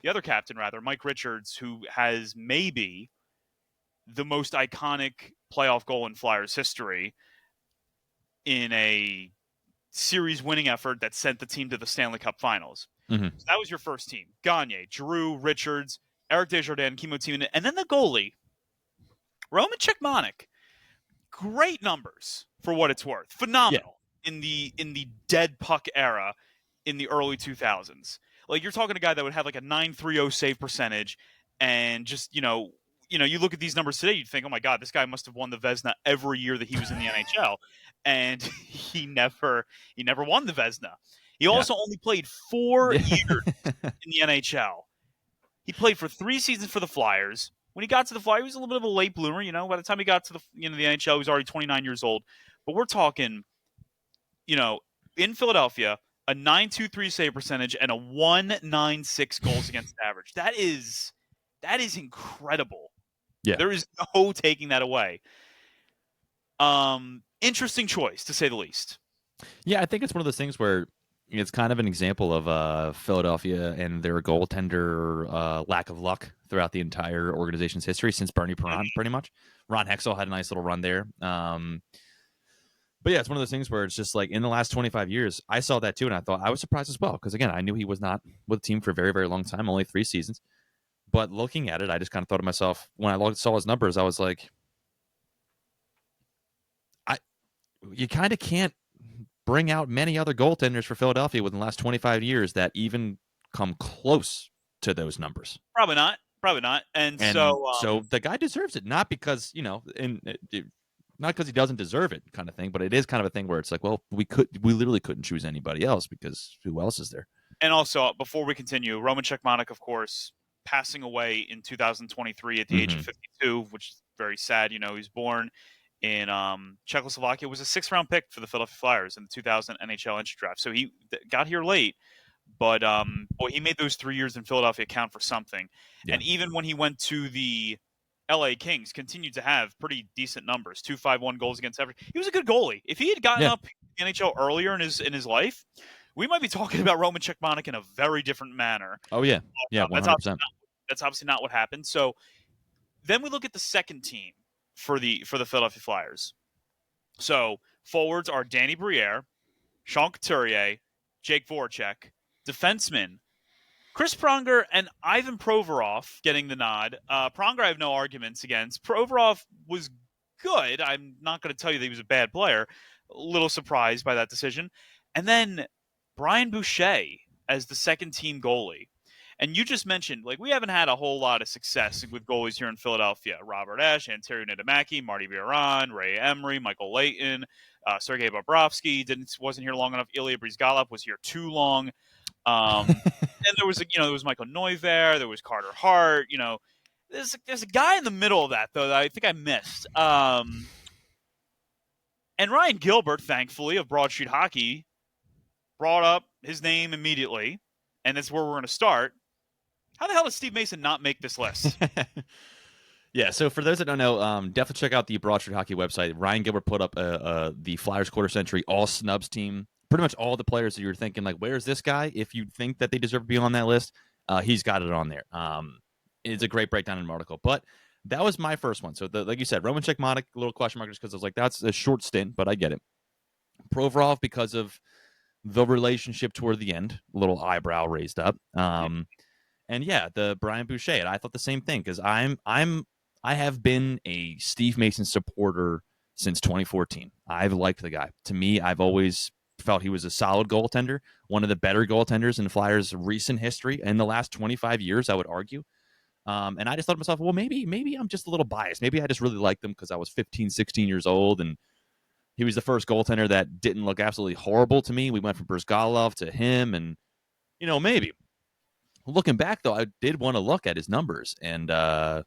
other captain, Mike Richards, who has maybe the most iconic playoff goal in Flyers history in a series winning effort that sent the team to the Stanley Cup Finals.
Mm-hmm.
So that was your first team. Gagne, Giroux, Richards, Eric Desjardins, Kimmo Timonen, and then the goalie, Roman Cechmanek. Great numbers for what it's worth. Phenomenal in the dead puck era in the early 2000s. You're talking a guy that would have a .930 save percentage, and just, you look at these numbers today, you'd think, oh my God, this guy must have won the Vezina every year that he was in the NHL. And he never won the Vezina. He also only played 4 years in the NHL. He played for 3 seasons for the Flyers. When he got to the Flyers, he was a little bit of a late bloomer. By the time he got to the NHL, he was already 29 years old. But we're talking, in Philadelphia, a .923 save percentage and a .196 goals against average. That is incredible.
Yeah.
There is no taking that away. Interesting choice, to say the least.
Yeah, I think it's one of those things where it's kind of an example of Philadelphia and their goaltender lack of luck throughout the entire organization's history since Bernie Perron, pretty much. Ron Hextall had a nice little run there. But yeah, it's one of those things where it's just in the last 25 years, I saw that too, and I was surprised as well, because again, I knew he was not with the team for a very, very long time, only 3 seasons. But looking at it, I just kind of thought to myself, when I saw his numbers, I was like, you kind of can't bring out many other goaltenders for Philadelphia within the last 25 years that even come close to those numbers.
Probably not. And
so the guy deserves it, not because, not because he doesn't deserve it kind of thing, but it is kind of a thing where it's we literally couldn't choose anybody else, because who else is there?
And also, before we continue, Roman Cechmanek, of course, passing away in 2023 at the age of 52, which very sad. He was born in Czechoslovakia. Was a 6th round pick for the Philadelphia Flyers in the 2000 NHL entry draft. So he got here late, but boy, he made those 3 years in Philadelphia count for something.
Yeah.
And even when he went to the LA Kings, continued to have pretty decent numbers, 251 goals against average. He was a good goalie. If he had gotten
Yeah.
up in the NHL earlier in his life, we might be talking about Roman Cechmanek in a very different manner.
Oh yeah. Yeah.
That's
100%.
obviously not what happened. So then we look at the second team for the Philadelphia Flyers. So forwards are Danny Briere, Sean Couturier, Jake Voracek. Defensemen, Chris Pronger and Ivan Provorov getting the nod. Pronger I have no arguments against. Provorov was good. I'm not going to tell you that he was a bad player. A little surprised by that decision. And then Brian Boucher as the second team goalie. And you just mentioned, like, we haven't had a whole lot of success with goalies here in Philadelphia. Robert Ashe, Antonio Niedermaki, Marty Biron, Ray Emery, Michael Layton, Sergei Bobrovsky wasn't here long enough. Ilya Brizgalov was here too long. And there was there was Michael Neuver, there was Carter Hart. There's a guy in the middle of that though that I think I missed. And Ryan Gilbert, thankfully, of Broad Street Hockey, brought up his name immediately, and that's where we're going to start. How the hell does Steve Mason not make this list?
Yeah, so for those that don't know, definitely check out the Broad Street Hockey website. Ryan Gilbert put up the Flyers Quarter Century all snubs team. Pretty much all the players that you're thinking, like, where's this guy? If you think that they deserve to be on that list, he's got it on there. It's a great breakdown in an article. But that was my first one. So, like you said, Roman Cechmanek, a little question mark just because I was like, that's a short stint, but I get it. Provorov because of the relationship toward the end, a little eyebrow raised up. And yeah, the Brian Boucher. And I thought the same thing because I have been a Steve Mason supporter since 2014. I've liked the guy. To me, I've always felt he was a solid goaltender, one of the better goaltenders in Flyers' recent history in the last 25 years, I would argue. And I just thought to myself, well, maybe I'm just a little biased. Maybe I just really liked him because I was 15, 16 years old, and he was the first goaltender that didn't look absolutely horrible to me. We went from Brizgalov to him, and, maybe. Looking back, though, I did want to look at his numbers, and I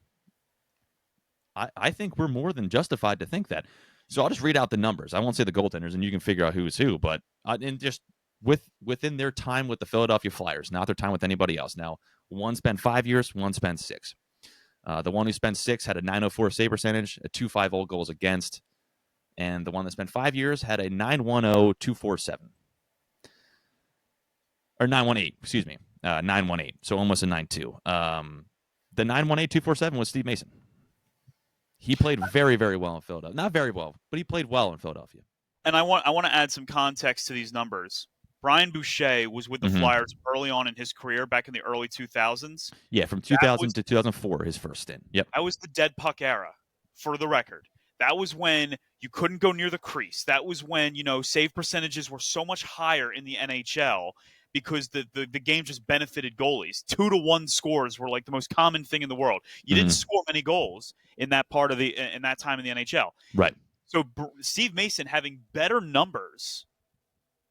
think we're more than justified to think that. So I'll just read out the numbers. I won't say the goaltenders, and you can figure out who's who, but and just within their time with the Philadelphia Flyers, not their time with anybody else. Now, one spent 5 years, one spent 6. The one who spent 6 had a .904 save percentage, a .250 goals against, and the one that spent 5 years had a .910 .247. Or 918, excuse me. 918, so almost a 9-2. The 918 247 was Steve Mason. He played very, very well in Philadelphia. Not very well, but he played well in Philadelphia.
And I want to add some context to these numbers. Brian Boucher was with the Flyers early on in his career, back in the early 2000s.
Yeah, from 2000 to 2004, his first stint. Yep.
That was the dead puck era, for the record. That was when you couldn't go near the crease. That was when, save percentages were so much higher in the NHL because the game just benefited goalies. 2-1 scores were like the most common thing in the world. You didn't score many goals in that part of in that time in the NHL.
Right.
So Steve Mason having better numbers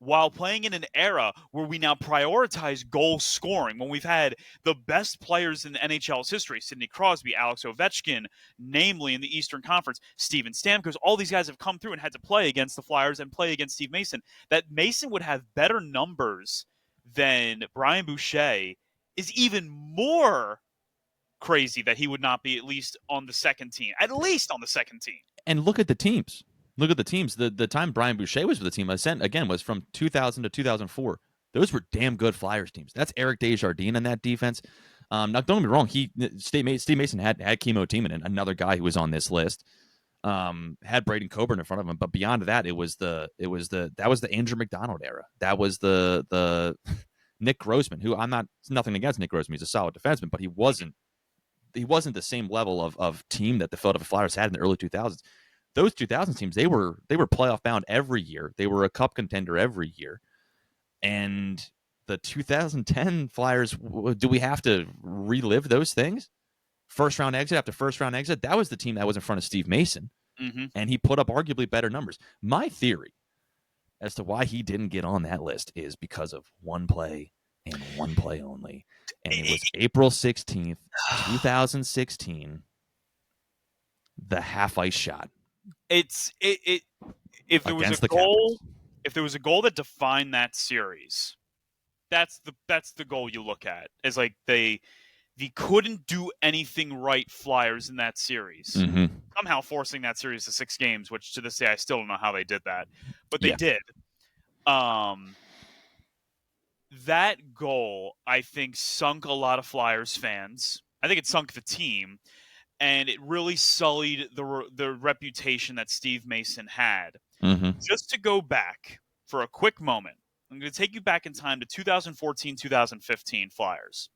while playing in an era where we now prioritize goal scoring, when we've had the best players in the NHL's history, Sidney Crosby, Alex Ovechkin, namely in the Eastern Conference, Steven Stamkos, all these guys have come through and had to play against the Flyers and play against Steve Mason, that Mason would have better numbers than Brian Boucher is even more crazy that he would not be at least on the second team. At least on the second team.
And look at the teams. The time Brian Boucher was with the team, I sent again, was from 2000 to 2004. Those were damn good Flyers teams. That's Eric Desjardins in that defense. Now, don't get me wrong. Steve Mason had Chemo Timonen, another guy who was on this list. Had Braden Coburn in front of him, but beyond that, that was the Andrew McDonald era. That was the Nick Grossman, who nothing against Nick Grossman. He's a solid defenseman, but he wasn't the same level of team that the Philadelphia Flyers had in the early 2000s. Those 2000 teams, they were playoff bound every year. They were a cup contender every year. And the 2010 Flyers, do we have to relive those things? First round exit after first round exit. That was the team that was in front of Steve Mason. And he put up arguably better numbers. My theory as to why he didn't get on that list is because of one play and one play only. And it was April 16th, 2016. the half ice shot
It's it. If there was a
against the
goal,
Capitals.
if there was a goal that defined that series, that's the goal you look at. Is like they couldn't do anything right Flyers in that series.
Mm-hmm.
Somehow forcing that series to 6 games, which to this day I still don't know how they did that, but they
Yeah.
did. Um, that goal I think sunk a lot of Flyers fans. I think it sunk the team, and it really sullied the reputation that Steve Mason had.
Mm-hmm.
Just to go back for a quick moment, I'm going to take you back in time to 2014, 2015 Flyers.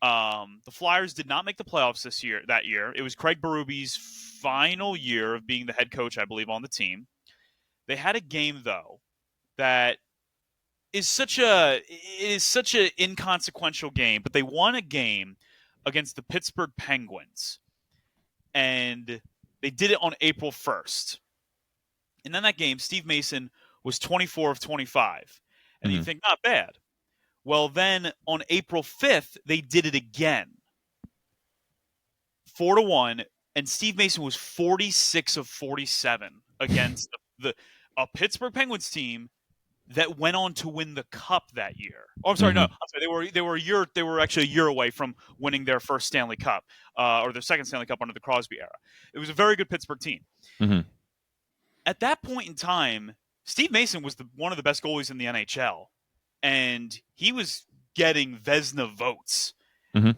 The Flyers did not make the playoffs that year. It was Craig Berube's final year of being the head coach, I believe, on the team. They had a game though that is such an inconsequential game, but they won a game against the Pittsburgh Penguins, and they did it on April 1st. And then that game, Steve Mason was 24 of 25, and you
Mm-hmm.
think not bad. Well, then on April 5th, they did it again, 4-1, and Steve Mason was 46 of 47 against a Pittsburgh Penguins team that went on to win the cup that year. Oh, I'm sorry, no, I'm
Mm-hmm.
sorry. They were actually a year away from winning their first Stanley Cup, or their second Stanley Cup under the Crosby era. It was a very good Pittsburgh team.
Mm-hmm.
At that point in time, Steve Mason was one of the best goalies in the NHL, and he was getting Vezina votes.
Mm-hmm.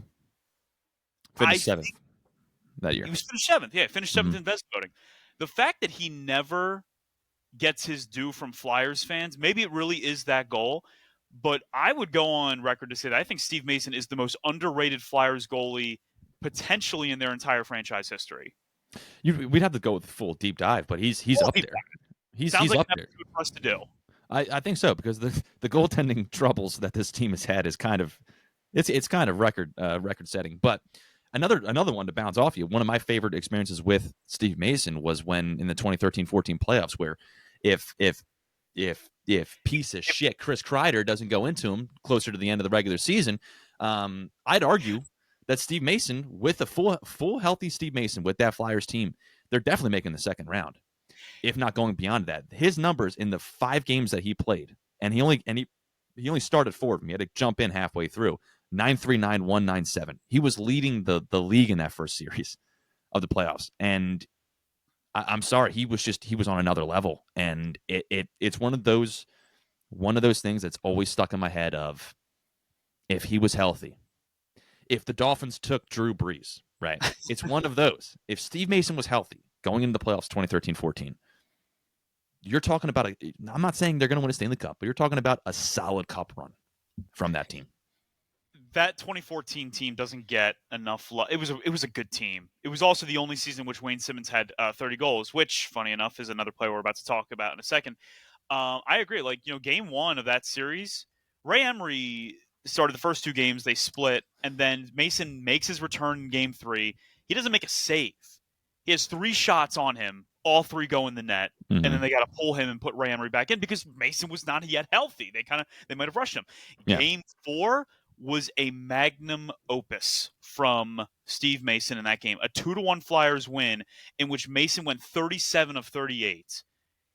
I
Finished seventh that year.
He was finished seventh. Yeah, finished seventh in Vezina voting. The fact that he never gets his due from Flyers fans, maybe it really is that goal. But I would go on record to say that I think Steve Mason is the most underrated Flyers goalie potentially in their entire franchise history.
We'd have to go with a full deep dive, but he's
Full
up
deep
there.
Sounds
He's
like
up
an
there.
episode for us to do.
I think so, because the goaltending troubles that this team has had is kind of record setting. But another one to bounce off you. One of my favorite experiences with Steve Mason was when in the 2013-14 playoffs, where if piece of shit Chris Kreider doesn't go into him closer to the end of the regular season, I'd argue that Steve Mason, with a full healthy Steve Mason with that Flyers team, they're definitely making the second round, if not going beyond that. His numbers in the 5 games that he played, and he only started 4 of them. He had to jump in halfway through. 939, 197. He was leading the league in that first series of the playoffs, and I'm sorry, he was on another level, and it's one of those things that's always stuck in my head of, if he was healthy, if the Dolphins took Drew Brees, right? It's one of those. If Steve Mason was healthy going into the playoffs 2013-14, you're talking about I'm not saying they're going to win a Stanley Cup, but you're talking about a solid cup run from that team.
That 2014 team doesn't get enough love. It was a good team. It was also the only season in which Wayne Simmons had 30 goals, which, funny enough, is another player we're about to talk about in a second. I agree. Like, game 1 of that series, Ray Emery started the first 2 games. They split, and then Mason makes his return in game 3. He doesn't make a save. He has 3 shots on him. All 3 go in the net, and then they got to pull him and put Ray Emery back in because Mason was not yet healthy. They might have rushed him.
Yeah.
Game 4 was a magnum opus from Steve Mason in that game. A 2-1 Flyers win in which Mason went 37 of 38.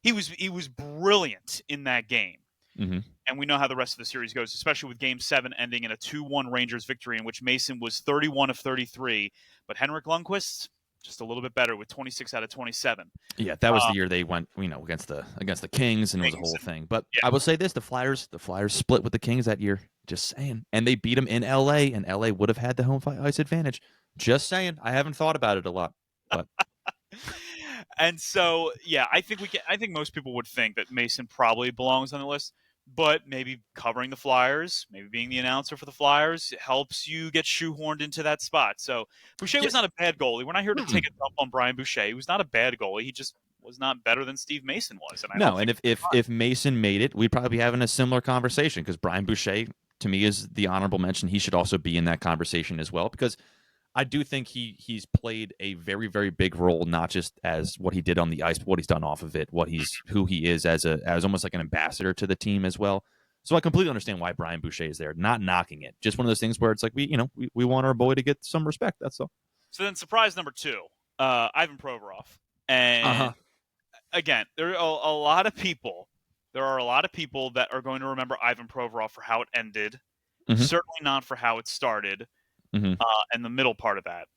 He was brilliant in that game.
Mm-hmm.
And we know how the rest of the series goes, especially with Game 7 ending in a 2-1 Rangers victory in which Mason was 31 of 33. But Henrik Lundqvist, just a little bit better with 26 out of 27.
Yeah, that was the year they went, against the Kings, and it was a whole thing. But yeah. I will say this: the Flyers split with the Kings that year. Just saying, and they beat them in L.A., and L.A. would have had the home ice advantage. Just saying, I haven't thought about it a lot, but.
And so, yeah, I think most people would think that Mason probably belongs on the list. But maybe covering the Flyers, maybe being the announcer for the Flyers helps you get shoehorned into that spot. So Boucher was not a bad goalie. We're not here to take a dump on Brian Boucher. He was not a bad goalie. He just was not better than Steve Mason was.
And if Mason made it, we'd probably be having a similar conversation, because Brian Boucher, to me, is the honorable mention. He should also be in that conversation as well, because I do think he's played a very, very big role, not just as what he did on the ice, but what he's done off of it, who he is as almost like an ambassador to the team as well. So I completely understand why Brian Boucher is there. Not knocking it, just one of those things where it's like we want our boy to get some respect. That's all.
So then, surprise number 2. Ivan Provorov. And
Uh-huh.
again, there are a lot of people. There are a lot of people that are going to remember Ivan Provorov for how it ended.
Hmm.
Certainly not for how it started,
Hmm.
and the middle part of that.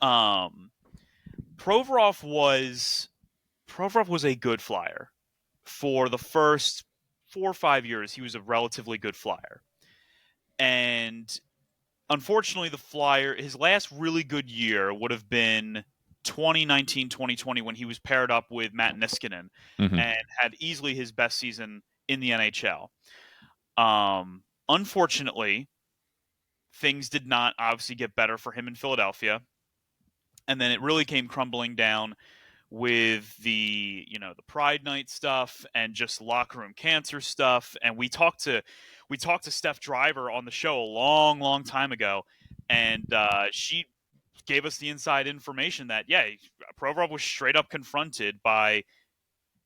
Um, Provorov was Provorov was a good flyer for the first 4 or 5 years. He was a relatively good flyer, and unfortunately, the flyer his last really good year would have been 2019-2020 when he was paired up with Matt Niskanen
Hmm.
and had easily his best season in the NHL. Unfortunately, things did not obviously get better for him in Philadelphia, and then it really came crumbling down with the Pride Night stuff and just locker room cancer stuff. And we talked to Steph Driver on the show a long time ago, and she gave us the inside information that Provorov was straight up confronted by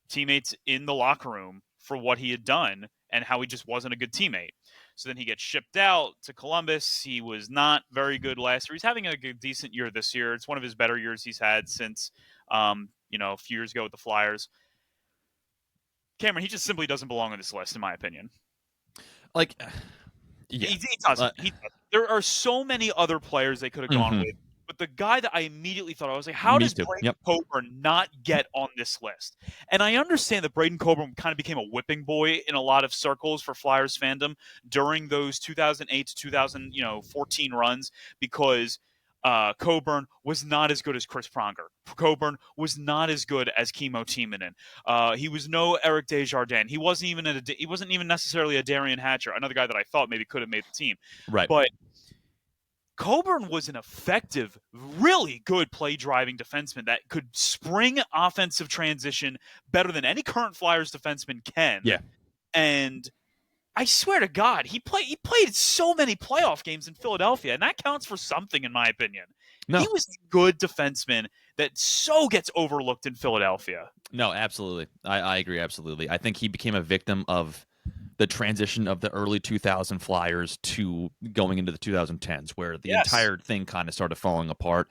teammates in the locker room for what he had done and how he just wasn't a good teammate. So then he gets shipped out to Columbus. He was not very good last year. He's having a decent year this year. It's one of his better years he's had since a few years ago with the Flyers. Cameron, he just simply doesn't belong on this list, in my opinion.
Like, yeah.
He doesn't. He doesn't. There are so many other players they could have gone
Hmm.
with, but the guy that I immediately thought I was like, how
Me
does
too.
Braden
Yep.
Coburn not get on this list? And I understand that Braden Coburn kind of became a whipping boy in a lot of circles for Flyers fandom during those 2008 to 2014 runs because Coburn was not as good as Chris Pronger. Coburn was not as good as Kimmo Timonen. He was no Eric Desjardins. He wasn't even necessarily a Darian Hatcher, another guy that I thought maybe could have made the team.
Right.
But Coburn was an effective, really good play driving defenseman that could spring offensive transition better than any current Flyers defenseman can.
Yeah.
And I swear to God, he played so many playoff games in Philadelphia, and that counts for something in my opinion. He
No.
was a good defenseman that so gets overlooked in Philadelphia.
No, absolutely. I agree, absolutely. I think he became a victim of the transition of the early 2000 Flyers to going into the 2010s, where the
Yes.
entire thing kind of started falling apart.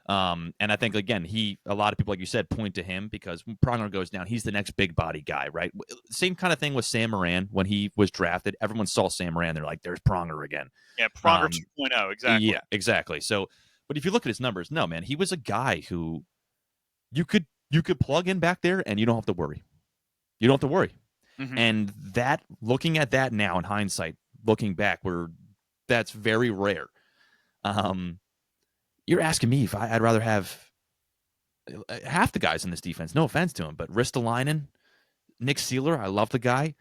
And I think, again, a lot of people, like you said, point to him because when Pronger goes down, he's the next big body guy, right? Same kind of thing with Sam Moran when he was drafted. Everyone saw Sam Moran. They're like, there's Pronger again.
Yeah, Pronger
Um,
2.0, exactly.
yeah, exactly. So, but if you look at his numbers, no, man, he was a guy who you could plug in back there and you don't have to worry. You don't have to worry.
Hmm.
And that, looking at that now in hindsight, looking back, where that's very rare. Um, you're asking me if I'd rather have half the guys in this defense. No offense to him, but Ristolainen, Nick Seeler, I love the guy.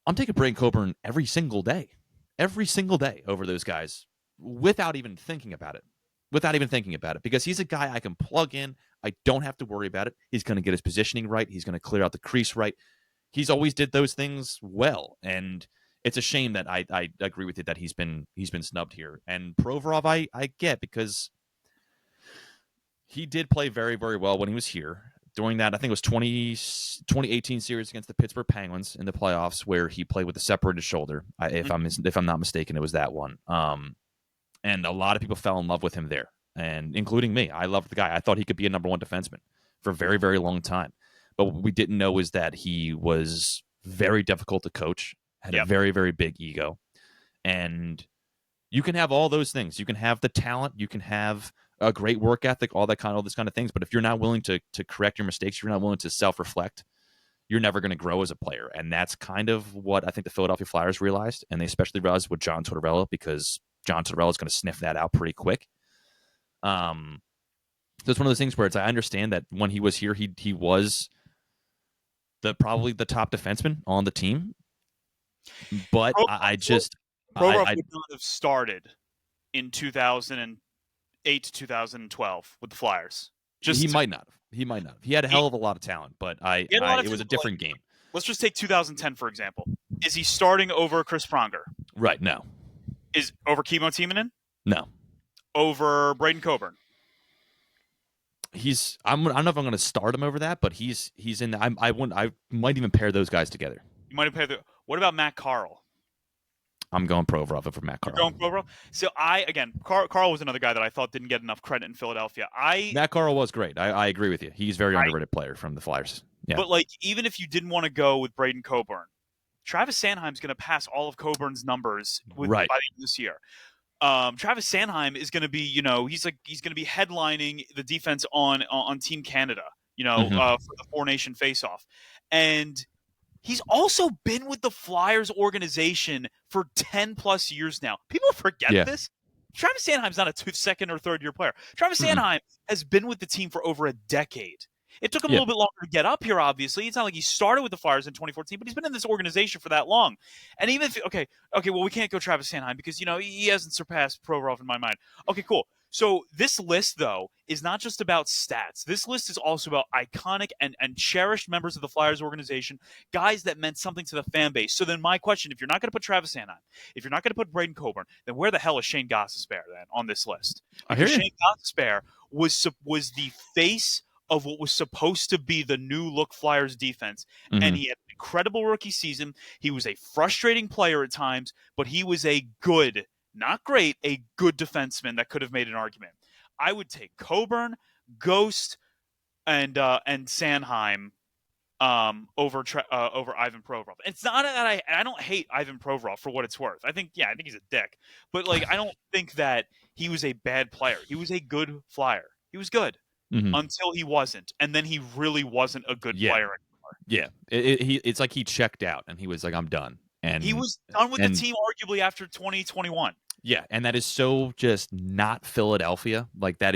I'm taking Braden Coburn every single day over those guys, without even thinking about it. Without even thinking about it, because he's a guy I can plug in. I don't have to worry about it. He's going to get his positioning right. He's going to clear out the crease right. He's always did those things well, and it's a shame that I agree with you that he's been snubbed here. And Provorov, I get, because he did play very, very well when he was here. During that, I think it was 2018 series against the Pittsburgh Penguins in the playoffs, where he played with a separated shoulder. If I'm not mistaken, it was that one. And a lot of people fell in love with him there, and including me. I loved the guy. I thought he could be a number one defenseman for a very, very long time. But what we didn't know is that he was very difficult to coach, had a
Yep.
very, very big ego. And you can have all those things. You can have the talent, you can have a great work ethic, all those kind of things. But if you're not willing to correct your mistakes, you're not willing to self-reflect, you're never going to grow as a player. And that's kind of what I think the Philadelphia Flyers realized, and they especially realized with John Tortorella, because John Tortorella is going to sniff that out pretty quick. So it's one of those things where I understand that when he was here, he was probably the top defenseman on the team, but
Provorov
I
would not have started in 2008 to 2012 with the Flyers.
he
Just
might not have. He might not have. He had a
he,
hell of a lot of talent, but
he had a lot of
it was a
like,
different game.
let's just take 2010 for example. Is he starting over Chris Pronger?
Right? No,
Is over Kimmo Timonen?
no.
Over Braden Coburn?
I don't know if I'm going to start him over that, but he's in. I might even pair those guys together.
You might have paid the. What about Matt Carl?
I'm going Provorov for Matt
You're
Carl.
going Provorov. So Carl was another guy that I thought didn't get enough credit in Philadelphia.
Matt Carl was great. I agree with you. He's a very
I,
underrated player from the Flyers. Yeah.
but like even if you didn't want to go with Braden Coburn, Travis Sanheim's going to pass all of Coburn's numbers
Right.
by the end of this year. Travis Sanheim is going to be, he's going to be headlining the defense on Team Canada, for the Four Nation Faceoff, and he's also been with the Flyers organization for 10 plus years now. People forget
Yeah.
this. Travis Sanheim's not a second or third year player. Travis Sanheim has been with the team for over a decade. It took him a little bit longer to get up here, obviously. It's not like he started with the Flyers in 2014, but he's been in this organization for that long. And even if, well, we can't go Travis Sanheim because, he hasn't surpassed Provorov in my mind. Okay, cool. So this list, though, is not just about stats. This list is also about iconic and cherished members of the Flyers organization, guys that meant something to the fan base. So then my question, if you're not going to put Travis Sanheim, if you're not going to put Braden Coburn, then where the hell is Shane Gostisbehere then on this list? Because Shane Gostisbehere was the face of what was supposed to be the new look Flyers defense. And he had an incredible rookie season. He was a frustrating player at times, but he was a good, not great, a good defenseman that could have made an argument. I would take Coburn, Ghost, and Sanheim over Ivan Provorov. It's not that I don't hate Ivan Provorov for what it's worth. I think he's a dick. But I don't think that he was a bad player. He was a good Flyer. He was good. Until he wasn't, and then he really wasn't a good player anymore.
Yeah, it's like he checked out, and he was like, "I'm done." And
he was done with the team, arguably after 2021.
Yeah, and that is so just not Philadelphia. Like that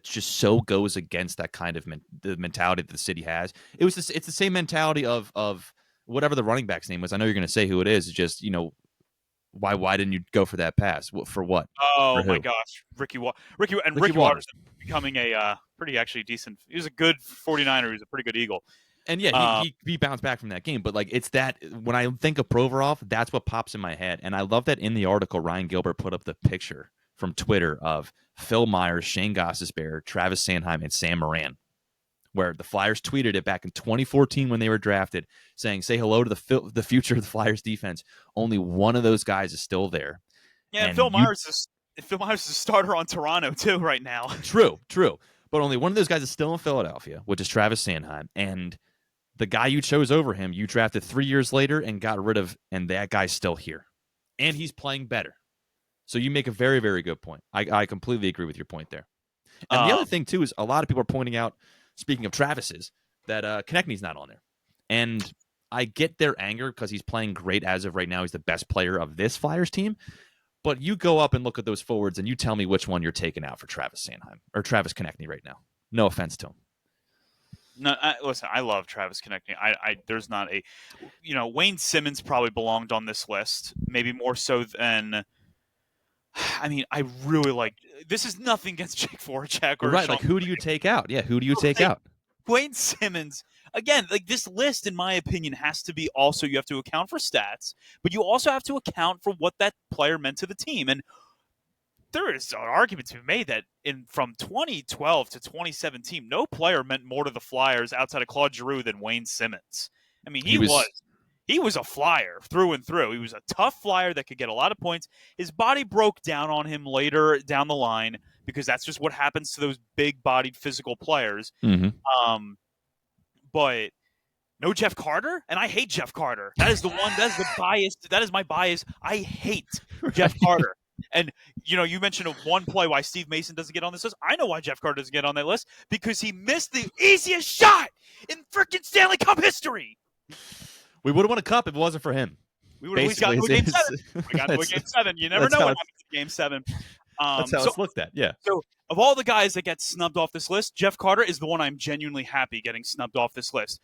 just so goes against that kind of the mentality that the city has. It's the same mentality of whatever the running back's name was. I know you're going to say who it is. It's just why didn't you go for that pass? For what?
Oh
for
my gosh, Ricky Waters becoming a pretty actually decent. He was a good 49er. He was a pretty good Eagle.
And yeah, he bounced back from that game. But it's that when I think of Provorov, that's what pops in my head. And I love that in the article, Ryan Gilbert put up the picture from Twitter of Phil Myers, Shane Gostisbehere, Travis Sanheim, and Sam Moran, where the Flyers tweeted it back in 2014 when they were drafted, saying, "Say hello to the future of the Flyers defense. Only one of those guys is still there."
Yeah, and Phil Myers is a starter on Toronto too right now.
True. But only one of those guys is still in Philadelphia, which is Travis Sanheim. And the guy you chose over him, you drafted 3 years later and got rid of, and that guy's still here. And he's playing better. So you make a very, very good point. I completely agree with your point there. And the other thing, too, is a lot of people are pointing out, speaking of Travis's, that Konechny's not on there. And I get their anger because he's playing great as of right now. He's the best player of this Flyers team. But you go up and look at those forwards and you tell me which one you're taking out for Travis Sanheim or Travis Konechny right now. No offense to him.
No, listen, I love Travis Konechny. There's not a, Wayne Simmons probably belonged on this list, maybe more so than. I mean, I really like. This is nothing against Jake Voracek or
right.
Sean
Who do you take out? Yeah, who do you take out?
Wayne Simmons. Again, this list, in my opinion, has to be also, you have to account for stats, but you also have to account for what that player meant to the team. And there is an argument to be made that from 2012 to 2017, no player meant more to the Flyers outside of Claude Giroux than Wayne Simmons. I mean, he was a Flyer through and through. He was a tough Flyer that could get a lot of points. His body broke down on him later down the line because that's just what happens to those big-bodied physical players. But no Jeff Carter, and I hate Jeff Carter. That is the one. That is the bias. That is my bias. I hate Jeff Carter. And, you mentioned one play why Steve Mason doesn't get on this list. I know why Jeff Carter doesn't get on that list, because he missed the easiest shot in freaking Stanley Cup history.
We would have won a cup if it wasn't for him.
We would have at least gotten to Game 7. We got to Game 7. You never know what happens in Game 7.
That's how it's looked at, yeah.
So, of all the guys that get snubbed off this list, Jeff Carter is the one I'm genuinely happy getting snubbed off this list.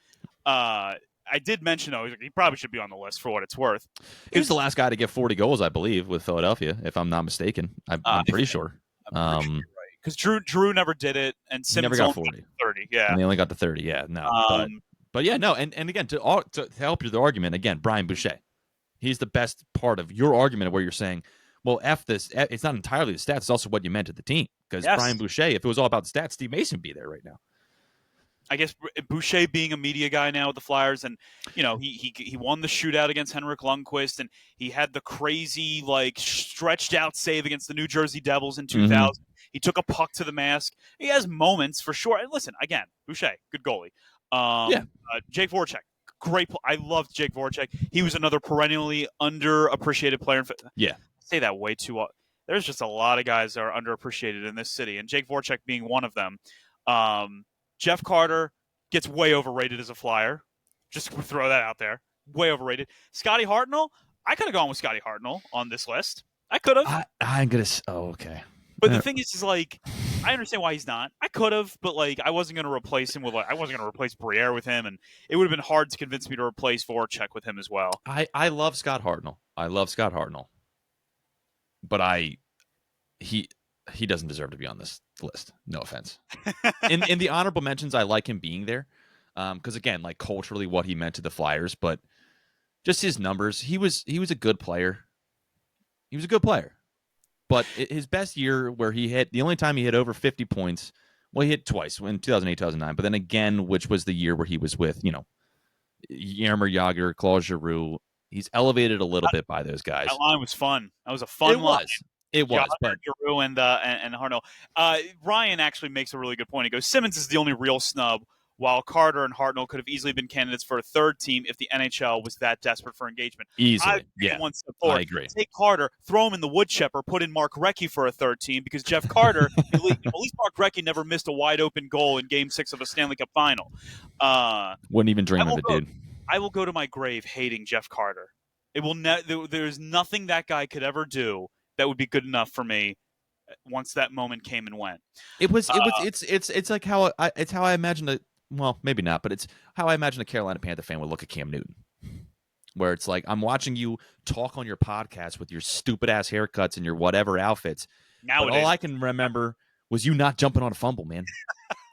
I did mention, though, he probably should be on the list for what it's worth.
He was the last guy to get 40 goals, I believe, with Philadelphia, if I'm not mistaken. I'm pretty sure.
I'm pretty sure you're right. Because Drew never did it, and Simmons
never got 40.
Got 30. Yeah,
and they only got to 30. Yeah, no. But yeah, no. And again, to help your argument, again, Brian Boucher, he's the best part of your argument where you're saying, well, F this. It's not entirely the stats; it's also what you meant to the team. Because Brian Boucher, if it was all about the stats, Steve Mason would be there right now.
I guess Boucher being a media guy now with the Flyers, and he won the shootout against Henrik Lundqvist, and he had the crazy like stretched out save against the New Jersey Devils in
Mm-hmm.
2000. He took a puck to the mask. He has moments for sure. And listen, again, Boucher, good goalie.
Yeah.
Jake Voracek, great. I loved Jake Voracek. He was another perennially underappreciated player.
Yeah.
Say that way too. There's just a lot of guys that are underappreciated in this city, and Jake Voracek being one of them. Jeff Carter gets way overrated as a Flyer. Just throw that out there. Way overrated. Scotty Hartnell, I could have gone with Scotty Hartnell on this list. I could have.
I'm gonna. Oh, okay.
But the thing is like, I understand why he's not. I could have, but like, I wasn't going to replace him with I wasn't going to replace Briere with him, and it would have been hard to convince me to replace Voracek with him as well.
I love Scott Hartnell. But he doesn't deserve to be on this list. No offense. In the honorable mentions, I like him being there, because again, like culturally, what he meant to the Flyers, but just his numbers, he was a good player. He was a good player, but his best year, where he hit the only time he hit over 50 points, well, he hit twice in 2008, 2009, but then again, which was the year where he was with Jaromir Jagr, Claude Giroux. He's elevated a little bit by those guys.
That line was fun. That was a fun line.
It was, but
Giroux and Hartnell. Ryan actually makes a really good point. He goes, Simmons is the only real snub, while Carter and Hartnell could have easily been candidates for a third team if the NHL was that desperate for engagement.
Easily, yeah. I agree.
Take Carter, throw him in the wood chipper, put in Mark Recchi for a third team, because Jeff Carter, at least Mark Recchi never missed a wide open goal in Game 6 of a Stanley Cup final.
Wouldn't even dream of it, dude.
I will go to my grave hating Jeff Carter. It will. There's nothing that guy could ever do that would be good enough for me once that moment came and went.
It's like how I imagine it. Well, maybe not, but it's how I imagine a Carolina Panther fan would look at Cam Newton, where it's like, I'm watching you talk on your podcast with your stupid ass haircuts and your whatever outfits. But all I can remember was you not jumping on a fumble, man.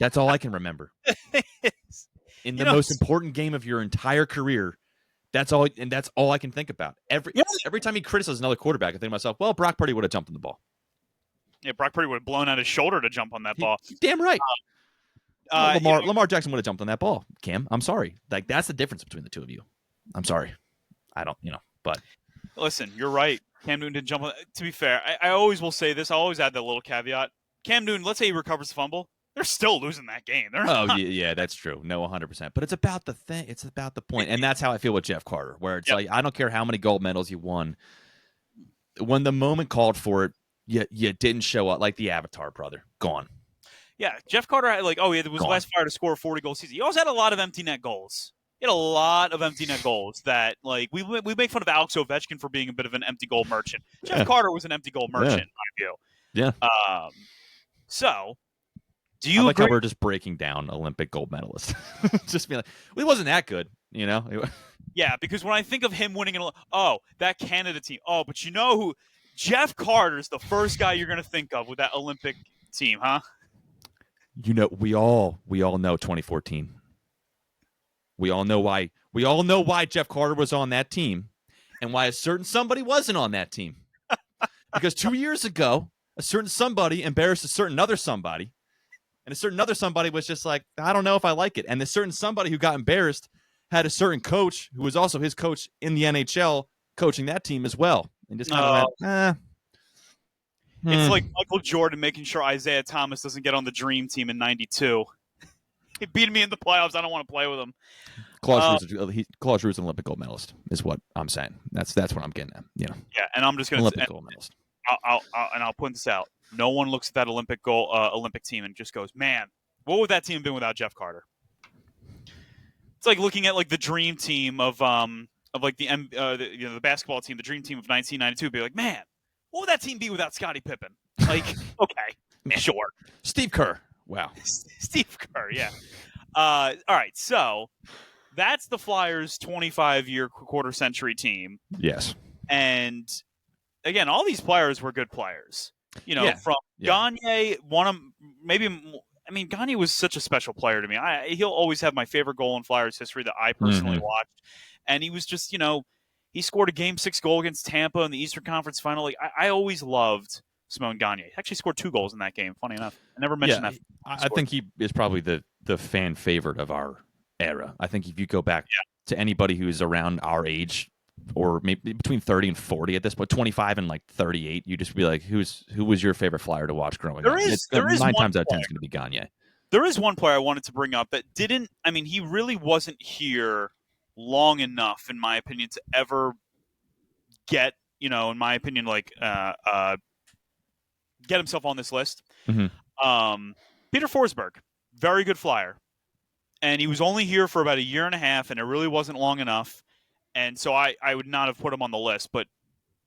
That's all I can remember. In the most important game of your entire career, that's all I can think about. Every time he criticizes another quarterback, I think to myself, well, Brock Purdy would have jumped on the ball.
Yeah, Brock Purdy would have blown out his shoulder to jump on that ball.
Damn right. Lamar Jackson would have jumped on that ball. Cam, I'm sorry. Like, that's the difference between the two of you. I'm sorry. I don't, but.
Listen, you're right. Cam Newton didn't jump on. To be fair, I always will say this. I always add that little caveat. Cam Newton, let's say he recovers the fumble. They're still losing that game.
Yeah, that's true. No, 100%. But it's about the thing. It's about the point. And that's how I feel with Jeff Carter, where it's like, I don't care how many gold medals you won. When the moment called for it, you didn't show up, like the Avatar brother. Gone.
Yeah, Jeff Carter had he was the last Flyer to score a 40-goal season. He also had a lot of empty net goals. He had a lot of empty net goals that, like, we make fun of Alex Ovechkin for being a bit of an empty goal merchant. Jeff Carter was an empty goal merchant, in my view.
Yeah.
So, do you
I like
agree?
how we're just breaking down Olympic gold medalist? Just being like, well, he wasn't that good,
Yeah, because when I think of him winning that Canada team. Oh, but you know who? Jeff Carter's the first guy you're going to think of with that Olympic team, huh?
We all know 2014. We all know why. We all know why Jeff Carter was on that team, and why a certain somebody wasn't on that team. Because 2 years ago, a certain somebody embarrassed a certain other somebody, and a certain other somebody was just like, I don't know if I like it. And the certain somebody who got embarrassed had a certain coach who was also his coach in the NHL coaching that team as well, and just kind of went,
It's like Michael Jordan making sure Isaiah Thomas doesn't get on the Dream Team in '92. He beat me in the playoffs. I don't want to play with him.
Claude Giroux's an Olympic gold medalist, is what I'm saying. That's what I'm getting at.
Yeah, and I'm just going to
Olympic gold medalist.
I'll point this out. No one looks at that Olympic team and just goes, "Man, what would that team have been without Jeff Carter?" It's like looking at like the Dream Team of like the basketball team, the Dream Team of 1992. Be like, man, what would that team be without Scottie Pippen? Like, okay, sure.
Steve Kerr. Wow.
Steve Kerr, yeah. All right, so that's the Flyers' 25-year quarter century team.
Yes.
And again, all these players were good players. From Gagne, Gagne was such a special player to me. He'll always have my favorite goal in Flyers history that I personally watched. And he was just, he scored a Game 6 goal against Tampa in the Eastern Conference Final. Like, I always loved Simone Gagne. He actually scored 2 goals in that game, funny enough. I never mentioned that.
I think he is probably the the fan favorite of our era. I think if you go back to anybody who's around our age, or maybe between 30 and 40 at this point, 25 and like 38, you just be like, who was your favorite Flyer to watch growing
There
up?
is
It's
there is
nine
one
times out of 10
player.
is going to be Gagne.
There is one player I wanted to bring up that didn't. I mean, he really wasn't here long enough, in my opinion, to ever get, in my opinion, like get himself on this list. Peter Forsberg, very good Flyer, and he was only here for about a year and a half, and it really wasn't long enough. And so I would not have put him on the list, but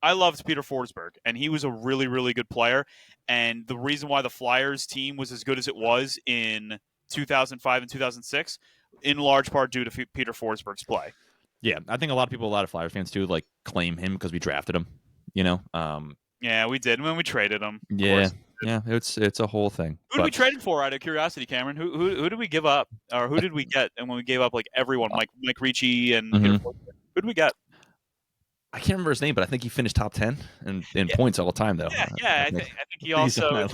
I loved Peter Forsberg, and he was a really, really good player. And the reason why the Flyers team was as good as it was in 2005 and 2006, in large part due to Peter Forsberg's play.
Yeah, I think a lot of Flyers fans too, like claim him because we drafted him.
Yeah, we did when we traded him. Of
Yeah,
course.
yeah, it's a whole thing.
Who did we trade him for? Out of curiosity, Cameron, who did we give up, or who did we get? And when we gave up like everyone, Mike Ricci and Peter Forsberg, who did we get?
I can't remember his name, but I think he finished top 10 in points all the time, though.
Yeah. I think he also.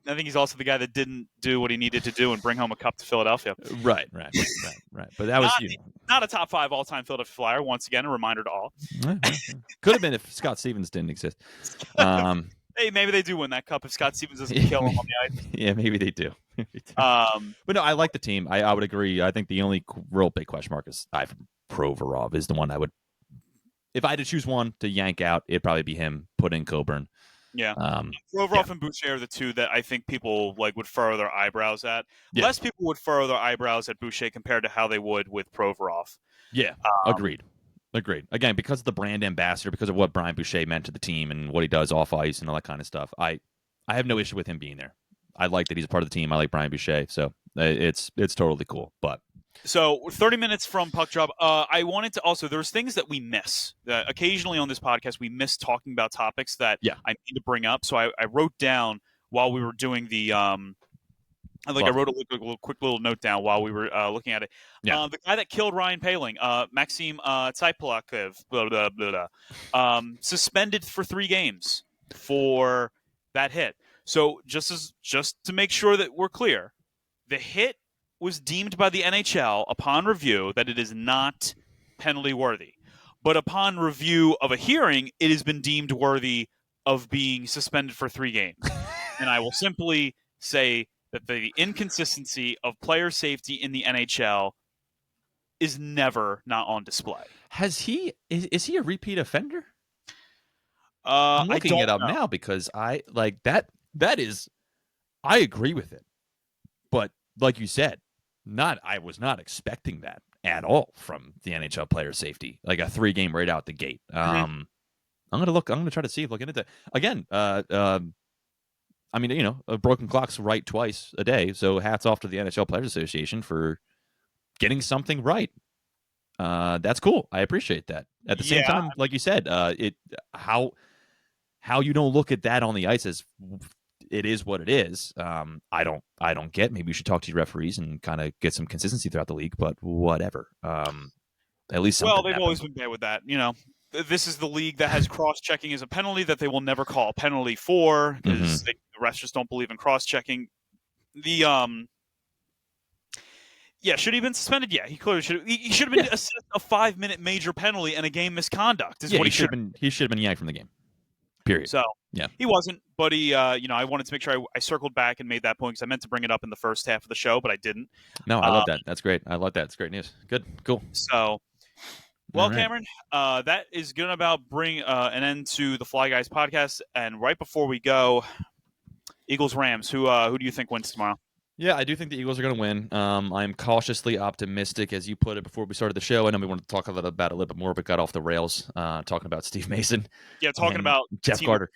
I think he's also the guy that didn't do what he needed to do and bring home a cup to Philadelphia.
Right. But that was
not a top 5 all-time Philadelphia Flyer. Once again, a reminder to all.
Could have been if Scott Stevens didn't exist.
Hey, maybe they do win that cup if Scott Stevens doesn't kill him on the ice.
Yeah, maybe they do. But no, I like the team. I would agree. I think the only real big question mark is Ivan Provorov is the one I would. If I had to choose one to yank out, it'd probably be him. Put in Coburn.
Yeah, Provorov and Boucher are the two that I think people would furrow their eyebrows at. Yeah. Less people would furrow their eyebrows at Boucher compared to how they would with Provorov.
Yeah, agreed. Again, because of the brand ambassador, because of what Brian Boucher meant to the team and what he does off ice and all that kind of stuff, I have no issue with him being there. I like that he's a part of the team. I like Brian Boucher, so it's totally cool. But
so 30 minutes from puck drop. I wanted to also, there's things that we miss. Occasionally on this podcast, we miss talking about topics that I need to bring up. So I wrote down while we were doing the I wrote a quick little note down while we were looking at it.
Yeah.
The guy that killed Ryan Paling, Maxim Tsaiplakov, suspended for 3 games for that hit. So just to make sure that we're clear, the hit was deemed by the NHL upon review that it is not penalty worthy. But upon review of a hearing, it has been deemed worthy of being suspended for 3 games. And I will simply say that the inconsistency of player safety in the NHL is never not on display.
Is he a repeat offender? I'm looking it up now because I like that. That is, I agree with it, but like you said, I was not expecting that at all from the NHL player safety, like a 3-game right out the gate. I'm gonna try to look into that again. I mean, a broken clock's right twice a day, so hats off to the NHL Players Association for getting something right. That's cool. I appreciate that. At the same time, like you said, how you don't look at that on the ice as it is what it is. I don't get. Maybe you should talk to your referees and kind of get some consistency throughout the league. But whatever. At least
they've
happened.
Always been bad with that. This is the league that has cross-checking as a penalty that they will never call a penalty for because the refs just don't believe in cross-checking. Should he have been suspended? Yeah, he clearly should. He should have been assessed a 5-minute major penalty and a game misconduct. Is what he should have been.
He should have been yanked from the game. Period.
So he wasn't. But he, I wanted to make sure I circled back and made that point because I meant to bring it up in the first half of the show, but I didn't.
No, I love that. That's great. I love that. It's great news. Good. Cool.
So. Well, right. Cameron, that is going to about bring an end to the Fly Guys podcast. And right before we go, Eagles-Rams, who do you think wins tomorrow?
Yeah, I do think the Eagles are going to win. I'm cautiously optimistic, as you put it before we started the show. I know we wanted to talk about it a little bit more, but got off the rails talking about Steve Mason.
Yeah, talking about
Jeff Carter.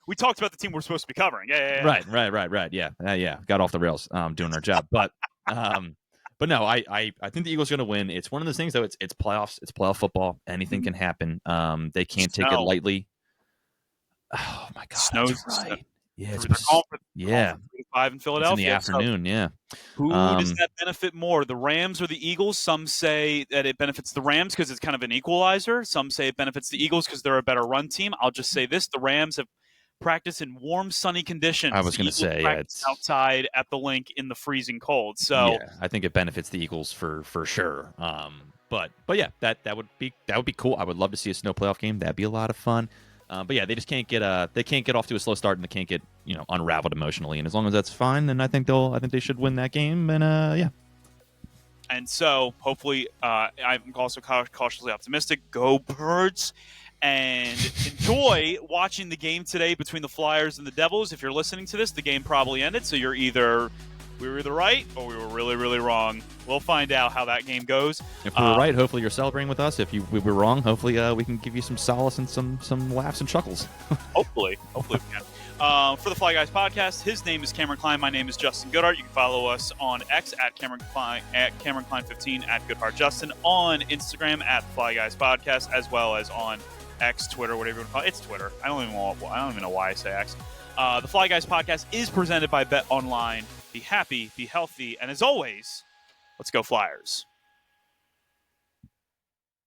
We talked about the team we're supposed to be covering. Yeah.
Right. Yeah, got off the rails doing our job. But But no, I think the Eagles are going to win. It's one of those things, though. It's playoffs. It's playoff football. Anything can happen. They can't take it lightly. Oh my God,
Snow's
right. Yeah, it's
5 in Philadelphia.
It's in the afternoon. Yeah.
Who does that benefit more, the Rams or the Eagles? Some say that it benefits the Rams because it's kind of an equalizer. Some say it benefits the Eagles because they're a better run team. I'll just say this: the Rams have practice in warm, sunny conditions.
I was
The
going to
Eagles
say, yeah,
practice
it's
outside at the link in the freezing cold. So,
yeah, I think it benefits the Eagles for sure. But yeah, that would be cool. I would love to see a snow playoff game. That'd be a lot of fun. But yeah, they just can't get off to a slow start, and they can't get unraveled emotionally. And as long as that's fine, then I think they should win that game. And yeah.
And so, hopefully, I'm also cautiously optimistic. Go Birds! And enjoy watching the game today between the Flyers and the Devils. If you're listening to this, the game probably ended, so we were either right or we were really, really wrong. We'll find out how that game goes.
If we were right, hopefully you're celebrating with us. If we were wrong, hopefully we can give you some solace and some laughs and chuckles.
Hopefully we can. For the Fly Guys podcast, his name is Cameron Klein. My name is Justin Goodhart. You can follow us on X at Cameron Klein, at Cameron Klein 15, at Goodhart Justin, on Instagram at Fly Guys Podcast, as well as on X, Twitter, whatever you want to call it. It's Twitter. I don't even know why I say X. The Fly Guys podcast is presented by Bet Online. Be happy, be healthy, and as always, let's go Flyers.